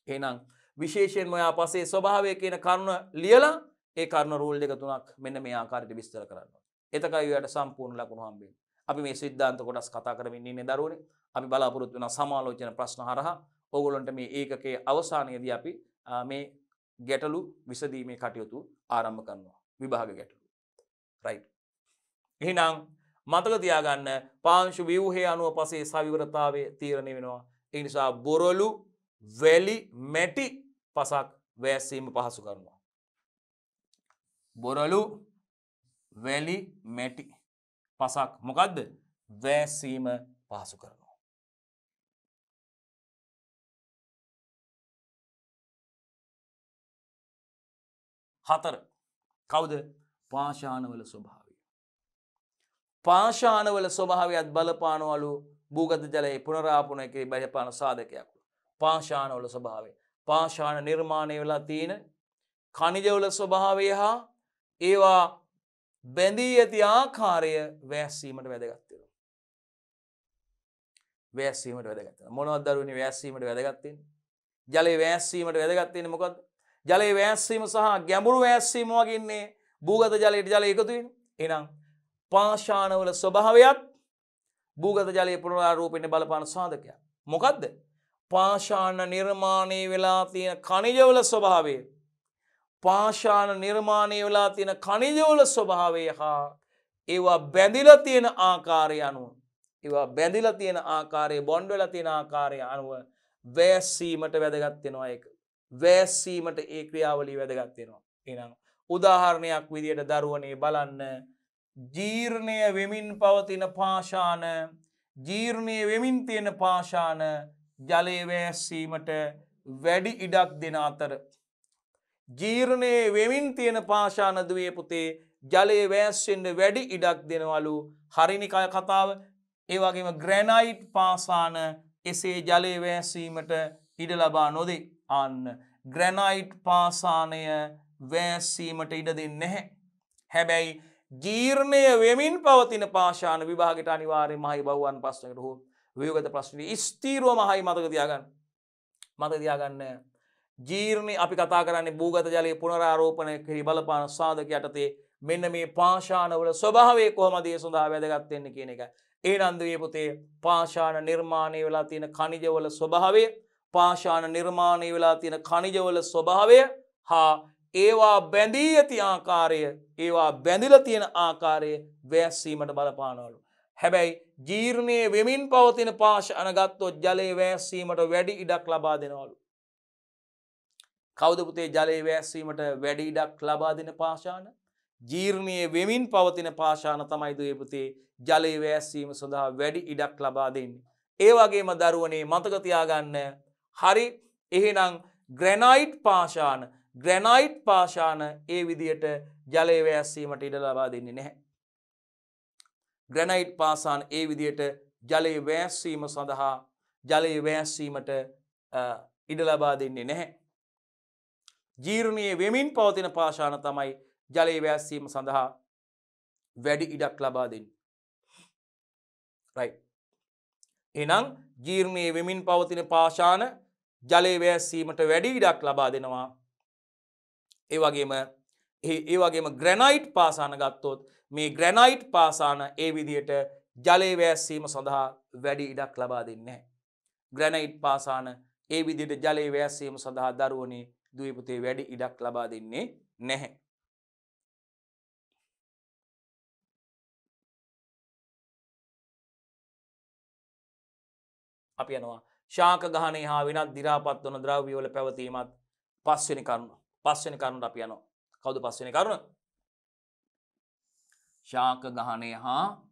එහෙනම් විශේෂයෙන්ම ඔයා පසේ ස්වභාවය කියන කරුණ ලියලා ඒ කරුණ රූල් දෙක තුනක් මෙන්න මේ ආකාරයට විස්තර කරන්න. එතකයි ඔයාලට සම්පූර්ණ ලකුණු හම්බෙන්නේ. අපි මේ සිද්ධාන්ත කොටස් කතා කරමින් ඉන්නේ දරුවනේ. අපි බලාපොරොත්තු වෙන සමාලෝචන ප්‍රශ්න හරහා ඕගොල්ලන්ට මේ ඒකකයේ අවසානයේදී අපි මේ ගැටලු විසඳීමේ කටයුතු ආරම්භ කරනවා. විභාග ගැටලු. රයිට්. එහෙනම් මතක තියාගන්න පාංශු ව්‍යුහය අනුව පසේ සවිවරතාවය තීරණය වෙනවා. ඒ නිසා බොරළු, වැලි, මැටි පසක් වැස්සීම පහසු කරනවා. බොරළු, වැලි, මැටි පසක් මොකද්ද? වැස්සීම පහසු කරනවා. හතර කවුද? පාෂාණවල ස්වභාවය. පාෂාණවල ස්වභාවයත් බලපානවලු භූගත ජලයේ පුනරාපනයකේ බලපාන සාධකයක්. පාෂාණවල ස්වභාවය. පාෂාණ නිර්මාණය වෙලා තියෙන ඛනිජවල ස්වභාවය හා ඒවා බැඳී ඇති ආකාරය වැස්සීමට වැදගත් වෙනවා. වැස්සීමට වැදගත් වෙනවා. මොනවද දරුවනේ වැස්සීමට වැදගත් වෙන්නේ? ජලයේ වැස්සීමට වැදගත් වෙන්නේ මොකද්ද? ජලයේ වැස්සීම සහ ගැඹුරු වැස්සීම වගේ ඉන්නේ භූගත ජලයට ජලය එකතු වෙන්නේ. එහෙනම් පාෂාණවල ස්වභාවයත් භූගත ජලයේ පුනරාරෝපණය බලපාන සාධකයක්. මොකද්ද? පාෂාණ නිර්මාණය වෙලා තියෙන ඛනිජවල ස්වභාවය. පාෂාණ නිර්මාණය වෙලා තියෙන ඛනිජවල ස්වභාවය හා ඒවා බැඳිලා තියෙන ආකාරය අනුව බොන්ඩ් වෙලා තියෙන ආකාරය අනුව වැස්සීමට වැදගත් වෙනවා ඒක. වැස්සීමට ඒ ක්‍රියාවලිය වැදගත් වෙනවා. එහෙනම් උදාහරණයක් විදියට දරුවනේ බලන්න ජීර්ණය වෙමින් පවතින පාෂාණ, ජීර්ණය වෙමින් තියෙන පාෂාණ ජලයේ වැස්සීමට වැඩි ඉඩක් දෙන අතර ජීර්ණයේ වෙමින් තියෙන පාෂාණ දුවේ පුතේ ජලයේ වැස්සෙන්න වැඩි ඉඩක් දෙනවලු. හරිනේ කතාව. ඒ වගේම ග්‍රැනයිට් පාෂාණ එසේ ජලයේ වැස්සීමට ඉඩ ලබා නොදේ. අන්න ග්‍රැනයිට් පාෂාණය වැස්සීමට ඉඩ දෙන්නේ නැහැ. හැබැයි ජීර්ණය වෙමින් පවතින පාෂාණ විභාගයට අනිවාර්යයෙන්ම හයි බහුවන් ප්‍රශ්නයකට හෝ ව්‍යුහගත ප්‍රශ්නෙට ස්ථීරවම හයි මතක තියාගන්න. මතක තියාගන්න ජීර්ණය අපි කතා කරන්නේ භූගත ජලයේ පුනරාරෝපණය කෙරෙහි බලපාන සාධක යටතේ මෙන්න මේ පාෂාණවල ස්වභාවය කොහොමද ඒ සඳහා වැදගත් වෙන්නේ කියන එක. එහෙනම් දුවේ පුතේ පාෂාණ නිර්මාණය වෙලා තියෙන ඛනිජවල ස්වභාවය, පාෂාණ නිර්මාණය වෙලා තියෙන ඛනිජවල ස්වභාවය හා ඒවා බැඳී ඇති ආකාරය, ඒවා බැඳිලා තියෙන ආකාරය වැස්සීමට බලපානවලු. හැබැයි ජීර්ණයේ වෙමින් පවතින පාෂාණ ගත්තොත් ජලයේ වැස්සීමට වැඩි ඉඩක් ලබා දෙනවලු. කවුද පුතේ ජලයේ වැස්සීමට වැඩි ඉඩක් ලබා දෙන පාෂාණ? ජීර්ණයේ වෙමින් පවතින පාෂාණ තමයි දුවේ පුතේ ජලයේ වැස්සීම සඳහා වැඩි ඉඩක් ලබා දෙන්නේ. ඒ වගේම දරුවනේ මතක තියාගන්න හරි එහෙනම් ග්‍රැනයිට් පාෂාණ ඒ විදියට ජලයේ වැස්සීමට ඉඩ ලබා දෙන්නේ නැහැ. ග්‍රැනයිට් පාෂාණ ඒ විදියට ජලයේ වැස්සීම සඳහා ජලයේ වැස්සීමට ඉඩ ලබා දෙන්නේ නැහැ. ජීර්ණයේ වෙමින් පවතින පාෂාණ තමයි ජලයේ වැස්සීම සඳහා වැඩි ඉඩක් ලබා දෙන්නේ. රයිට්. එහෙනම් ජීර්ණයේ වෙමින් පවතින පාෂාණ ජලයේ වැස්සීමට වැඩි ඉඩක් ලබා දෙනවා. ඒ වගේම ග්‍රැනයිට් පාසාන ගත්තොත් මේ ග්‍රැනයිට් පාසාන ඒ විදිහට ජලය වැස්සීම සඳහා වැඩි ඉඩක් ලබා දෙන්නේ නැහැ. ග්‍රැනයිට් පාසාන ඒ විදිහට ජලය වැස්සීම සඳහා දරුවනේ දුවේ පුතේ වැඩි ඉඩක් ලබා දෙන්නේ නැහැ. අපි යනවා ශාක ගහණය හා වෙනත් දි รา පත් වන ද්‍රව්‍ය වල පැවතීමත් පස්වෙනි කරුණ. පස්වෙනි කරුණට අපි යනවා. කවුද පස්වෙනි කරුණ? ශාක ගහණය හා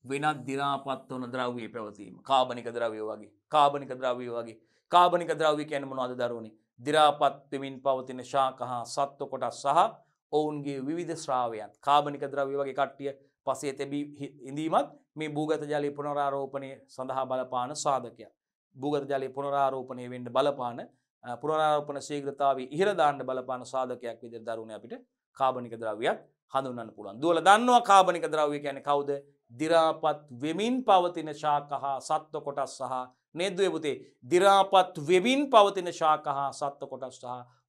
වෙනත් දි รา පත් වන ද්‍රව්‍යයේ පැවතීම. කාබනික ද්‍රව්‍ය වගේ. කාබනික ද්‍රව්‍ය වගේ. කාබනික ද්‍රව්‍ය කියන්නේ මොනවද දරුවනේ? දි รา පත් වෙමින් පවතින ශාක හා සත්ව කොටස් සහ ඔවුන්ගේ විවිධ ශ්‍රාවයන්. කාබනික ද්‍රව්‍ය වගේ කට්ටිය පසේ තැබී ඉඳීමත් මේ භූගත ජලයේ පුනරාරෝපණය සඳහා බලපාන සාධකයක්. භූගත ජලයේ පුනරාරෝපණය වෙන්න බලපාන පුනරාරෝපණ ශීඝ්‍රතාවය ඉහළ දාන්න බලපාන සාධකයක් විදිහට දරුවනේ අපිට කාබනික ද්‍රව්‍යයක් හඳුන්වන්න පුළුවන්. දුවලා දන්නවා කාබනික ද්‍රව්‍ය කියන්නේ කවුද? දි รา පත් වෙමින් පවතින ශාක හා සත්ව කොටස් සහ නේද්දුවේ පුතේ දි รา පත් වෙමින් පවතින ශාක හා සත්ව කොටස් සහ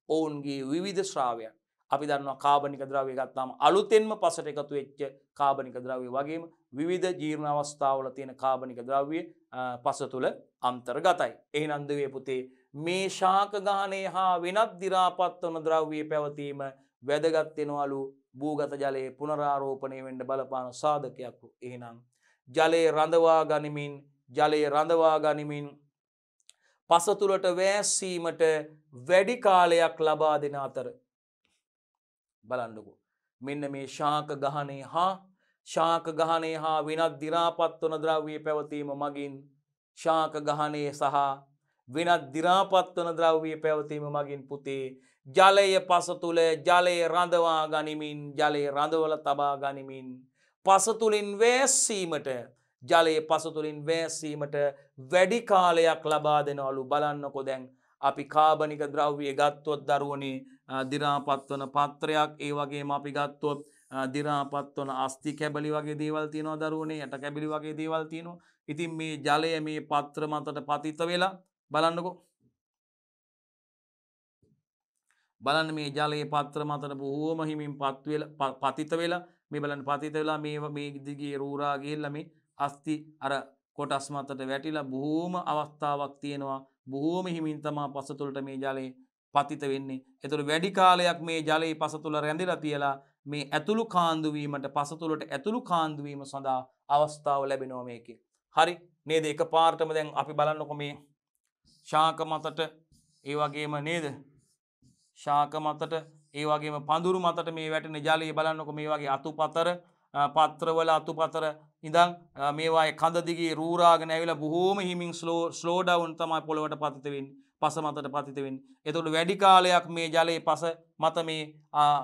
ඔවුන්ගේ විවිධ ශ්‍රාවයන්. අපි දන්නවා කාබනික ද්‍රව්‍ය ගත්තාම අලුතෙන්ම පසට එකතු වෙච්ච කාබනික ද්‍රව්‍ය වගේම විවිධ ජීර්ණ අවස්ථාවල තියෙන කාබනික ද්‍රව්‍ය පස තුල අන්තර්ගතයි. එහෙනම් දුවේ පුතේ මේ ශාක ගහණය හා වෙනත් දි รา පත් වන ද්‍රව්‍යයේ පැවතීම වැදගත් වෙනවලු භූගත ජලයේ පුනරාරෝපණය වෙන්න බලපාන සාධකයක්. එහෙනම් ජලයේ රඳවා ගනිමින් පස තුලට වැස්සීමට වැඩි කාලයක් ලබා දෙන අතර බලන්නකෝ මෙන්න මේ ශාක ගහණය හා වෙනත් දි รา පත් වන ද්‍රව්‍යයේ පැවතීම මගින් ශාක ගහණය සහ වෙනත් දි รา පත් වන ද්‍රව්‍යයේ පැවතීම මගින් පුතේ ජලය පස තුල ජලය රඳවා ගනිමින් ජලය රඳවල තබා ගනිමින් පස තුලින් වැස්සීමට ජලයේ පස තුලින් වැස්සීමට වැඩි කාලයක් ලබා දෙනවලු. බලන්නකෝ දැන් අපි කාබනික ද්‍රව්‍ය ගත්තොත් දරුවනේ දි รา පත් වන පත්‍රයක් ඒ වගේම අපි ගත්තොත් දි รา පත් වන අස්ථි කැබලි වගේ දේවල් තියෙනවා දරුවනේ යට කැබලි වගේ දේවල් තියෙනවා. ඉතින් මේ ජලය මේ පත්‍ර මතට පතිත වෙලා බලන්නකෝ බලන්න මේ ජලයේ පත්‍ර මතට බොහෝම හිමින් පතිත වෙලා මේ බලන්න පතිත වෙලා මේ දිගේ රූරා ගිහිල්ලා මේ අස්ථි අර කොටස් මතට වැටිලා බොහෝම අවස්ථාවක් තියෙනවා. බොහෝම හිමින් තමා පස තුලට මේ ජලය පතිත වෙන්නේ. ඒතර වැඩි කාලයක් මේ ජලයේ පස තුල රැඳිලා තියලා මේ ඇතුළු කාන්දු වීමට පස තුලට ඇතුළු කාන්දු වීම සඳහා අවස්ථාව ලැබෙනවා මේකේ. හරි නේද? එකපාරටම දැන් අපි බලන්නකො මේ ශාක මතට ඒ වගේම නේද? ශාක මතට ඒ වගේම පඳුරු මතට මේ වැටෙන ජලය බලන්නකො මේ වගේ අතුපතර පත්‍රවල අතුපතර ඉඳන් මේවායේ කඳ දිගේ රූරාගෙන ඇවිල්ලා බොහෝම හිමින් ස්ලෝ ඩවුන් තමයි පොළවට පතිත වෙන්නේ. පස මතට පතිත වෙන්නේ. එතකොට වැඩි කාලයක් මේ ජලයේ පස මත මේ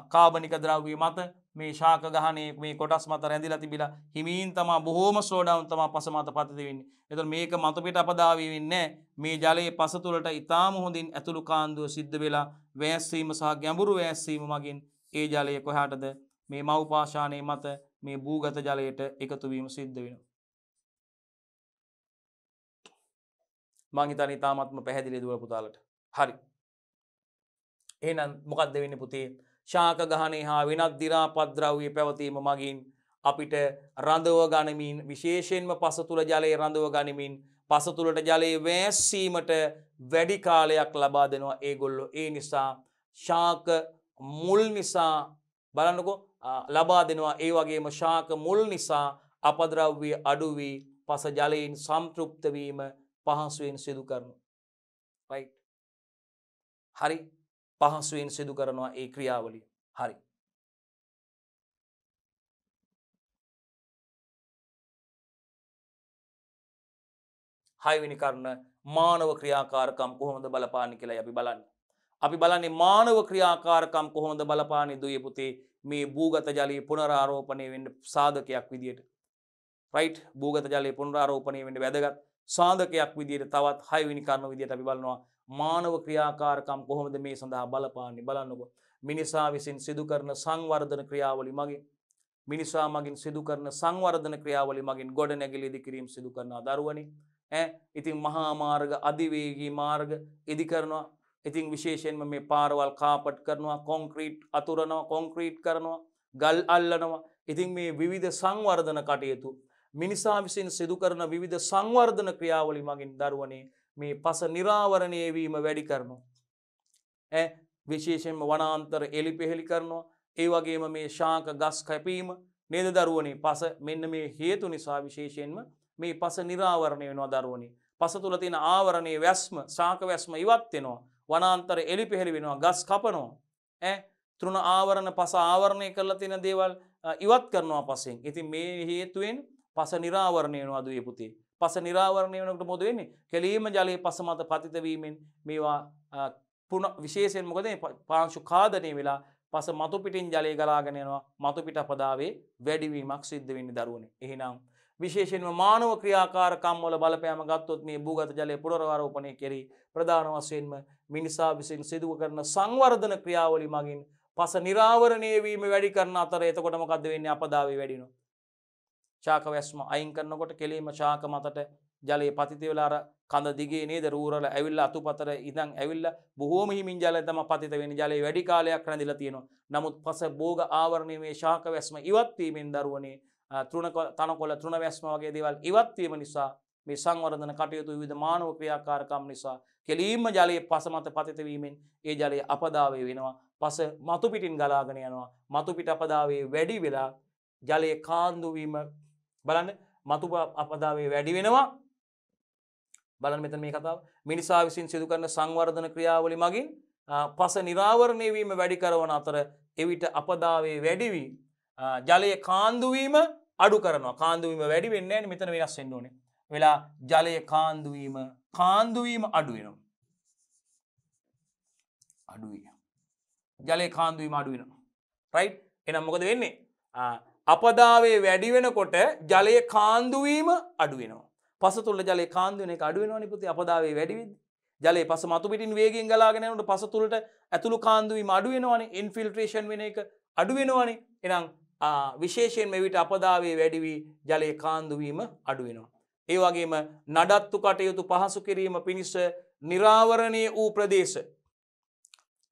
කාබනික ද්‍රව්‍ය මත මේ ශාක ගහණේ මේ කොටස් මත රැඳිලා තිබිලා හිමින් තමයි බොහෝම ස්ලෝ ඩවුන් තමයි පස මත පතිත වෙන්නේ. එතකොට මේක මත පිට අපදාවී වෙන්නේ මේ ජලයේ පස තුලට ඊටාම හොඳින් ඇතුළු කාන්දුව සිද්ධ වෙලා වැස්සීම සහ ගැඹුරු වැස්සීම මගින් ඒ ජලය කොහාටද මේ මව් පාෂාණයේ මත මේ භූගත ජලයට එකතු වීම සිද්ධ වෙනවා. මං හිතන්නේ තාමත්ම පැහැදිලි දුව පුතාලට. හරි. එහෙනම් මොකක්ද වෙන්නේ පුතේ? ශාක ගහණය හා වෙනත් දි รา පත් ද්‍රව්‍ය පැවතීම මගින් අපිට රඳව ගනිමින් විශේෂයෙන්ම පස තුල ජලය රඳව ගනිමින් පස තුලට ජලයේ වැස්සීමට වැඩි කාලයක් ලබා දෙනවා ඒගොල්ලෝ. ඒ නිසා ශාක මුල් නිසා බලන්නකෝ ලබා දෙනවා. ඒ වගේම ශාක මුල් නිසා අපද්‍රව්‍ය අඩු වී පස ජලයෙන් සම්තෘප්ත වීම පහසුවෙන් සිදු කරනවා. රයිට්. හරි. පහසුවෙන් සිදු කරනවා ඒ ක්‍රියාවලිය. හරි. හයවෙනි කරුණ මානව ක්‍රියාකාරකම් කොහොමද බලපාන්නේ කියලා අපි බලන්නේ. අපි බලන්නේ මානව ක්‍රියාකාරකම් කොහොමද බලපාන්නේ දුවේ පුතේ මේ භූගත ජලයේ පුනරාරෝපණය වෙන්න සාධකයක් විදියට. රයිට්. භූගත ජලයේ පුනරාරෝපණය වෙන්න වැදගත් සාධකයක් විදියට තවත් 6 වෙනි කරුණ විදියට අපි බලනවා මානව ක්‍රියාකාරකම් කොහොමද මේ සඳහා බලපාන්නේ. බලන්නකො මිනිසා විසින් සිදු කරන සංවර්ධන ක්‍රියාවලිය මගින් මිනිසා මගින් සිදු කරන සංවර්ධන ක්‍රියාවලිය මගින් ගොඩනැගිලි ඉදිකිරීම සිදු කරනවා දරුවනි. ඉතින් මහා මාර්ග අධිවේගී මාර්ග ඉදි කරනවා. ඉතින් විශේෂයෙන්ම මේ පාරවල් කාපට් කරනවා, කොන්ක්‍රීට් අතුරනවා, කොන්ක්‍රීට් කරනවා, ගල් අල්ලනවා. ඉතින් මේ විවිධ සංවර්ධන කටයුතු මිනිසා විසින් සිදු කරන විවිධ සංවර්ධන ක්‍රියාවලි මගින් දරුවනේ මේ පස නිරාවරණය වීම වැඩි කරනවා. විශේෂයෙන්ම වනාන්තර එලිපෙහෙලි කරනවා. ඒ වගේම මේ ශාක ගස් කැපීම නේද දරුවනේ පස මෙන්න මේ හේතු නිසා විශේෂයෙන්ම මේ පස නිරාවරණය වෙනවා දරුවනේ. පස තුල තියෙන ආවරණයේ වැස්ම ශාක වැස්ම ඉවත් වෙනවා. වනාන්තර එලිපෙහෙලි වෙනවා. ගස් කපනවා. තෘණ ආවරණ පස ආවරණය කරලා තියෙන දේවල් ඉවත් කරනවා පසෙන්. ඉතින් මේ හේතුවෙන් පස නිරාවරණය වෙනවා දුවේ පුතේ. පස නිරාවරණය වෙනකොට මොකද වෙන්නේ? කෙලීම ජලයේ පස මත පතිත වීමෙන් මේවා විශේෂයෙන් මොකද පාංශු කාදනය වෙලා පස මතු පිටින් ජලය ගලාගෙන යනවා. මතු පිට අපදාවේ වැඩිවීමක් සිද්ධ වෙන්නේ දරුවනේ. එහෙනම් විශේෂයෙන්ම මානව ක්‍රියාකාරකම් වල බලපෑම ගත්තොත් මේ භූගත ජලයේ පුනරාරෝපණය කෙරෙහි ප්‍රධාන වශයෙන්ම මිනිසා විසින් සිදු කරන සංවර්ධන ක්‍රියාවලිය මගින් පස නිරාවරණය වීම වැඩි කරන අතර එතකොට මොකද්ද වෙන්නේ? අපදාවේ වැඩි වෙනවා. ශාක වැස්ම අයින් කරනකොට කෙලීම ශාක මතට ජලයේ පතිත වෙලා අර කඳ දිගේ නේද රූරල ඇවිල්ලා අතුපතර ඉඳන් ඇවිල්ලා බොහෝම හිමින් ජලය තමයි පතිත වෙන්නේ. ජලයේ වැඩි කාලයක් රැඳිලා තියෙනවා. නමුත් පස භෝග ආවරණයේ මේ ශාක වැස්ම ඉවත් වීමෙන් දරුවනේ තනකොළ තෘණ වැස්ම වගේ දේවල් ඉවත් වීම නිසා මේ සංවර්ධන කටයුතු විවිධ මානව ක්‍රියාකාරකම් නිසා කෙලීම ජලයේ පස මත පතිත වීමෙන් ඒ ජලය අපදාවේ වෙනවා. පස මතු පිටින් ගලාගෙන යනවා. මතු පිට අපදාවේ වැඩි වෙලා ජලයේ කාන්දු වීම බලන්න මතු අපදාවේ වැඩි වෙනවා. බලන්න මෙතන මේ කතාව මිනිසා විසින් සිදු කරන සංවර්ධන ක්‍රියාවලිය මගින් පස නිරාවරණය වීම වැඩි කරන අතර එවිට අපදාවේ වැඩි වී ජලයේ කාන්දු වීම අඩු කරනවා. කාන්දු වීම වැඩි වෙන්නේ නැහැ. මෙතන වෙනස් වෙන්න ඕනේ. වෙලා ජලයේ කාන්දු වීම අඩු වෙනවා. අඩු වෙනවා. ජලයේ කාන්දු වීම අඩු වෙනවා. රයිට්? එහෙනම් මොකද වෙන්නේ? අපදාවේ වැඩි වෙනකොට ජලයේ කාන්දු වීම අඩු වෙනවා. පස තුල ජලයේ කාන්දු වෙන එක අඩු වෙනවනේ පුතේ අපදාවේ වැඩි වෙද්දී. ජලයේ පස මතු පිටින් වේගයෙන් ගලාගෙන යනකොට පස තුලට ඇතුළු කාන්දු වීම අඩු වෙනවනේ. ඉන්ෆිල්ට්‍රේෂන් වෙන එක අඩු වෙනවනේ. එහෙනම් විශේෂයෙන් මේ විට අපදාවේ වැඩි වී ජලයේ කාන්දු වීම අඩු වෙනවා. ඒ වගේම නඩත්තු කටයුතු පහසු කිරීම පිණිස නිරාවරණීය වූ ප්‍රදේශ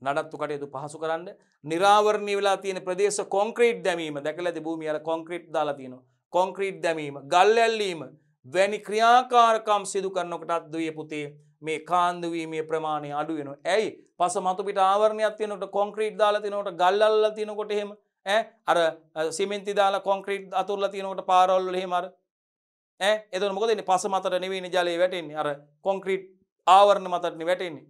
නඩත්තු කටයුතු පහසු කරන්න නිරාවරණීය වෙලා තියෙන ප්‍රදේශ කොන්ක්‍රීට් දැමීම දැකලාද භූමිය අර කොන්ක්‍රීට් දාලා තියෙනවා. කොන්ක්‍රීට් දැමීම ගල් ඇල්ලීම වැනි ක්‍රියාකාරකම් සිදු කරනකොටත් දුවේ පුතේ මේ කාන්දු වීමේ ප්‍රමාණය අඩු වෙනවා. ඇයි? පස මතු පිට ආවරණයක් තියෙනකොට කොන්ක්‍රීට් දාලා තියෙනකොට ගල් අල්ලලා තියෙනකොට එහෙම අර සිමෙන්ති දාලා කොන්ක්‍රීට් අතුරලා තියෙනකොට පාරවල් වල එහෙම අර එතකොට මොකද වෙන්නේ? පස මතට නෙවෙයිනේ ජලය වැටෙන්නේ. අර කොන්ක්‍රීට් ආවරණ මතටනේ වැටෙන්නේ.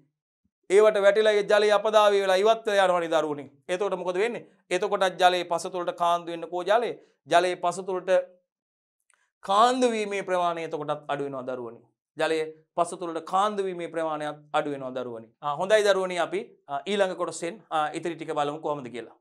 ඒවට වැටිලා ඒ ජලය අපදාවේ වෙලා ඉවත් වෙලා යනවනේ දරුවනේ. එතකොට මොකද වෙන්නේ? එතකොටත් ජලයේ පස තුලට කාන්දු වෙන්න කෝ ජලය. ජලයේ පස තුලට කාන්දු වීමේ ප්‍රමාණය එතකොටත් අඩු වෙනවා දරුවනේ. ජලයේ පස තුලට කාන්දු වීමේ ප්‍රමාණයත් අඩු වෙනවා දරුවනේ. හොඳයි දරුවනේ අපි ඊළඟ කොටසෙන් ඉතිරි ටික බලමු කොහොමද කියලා.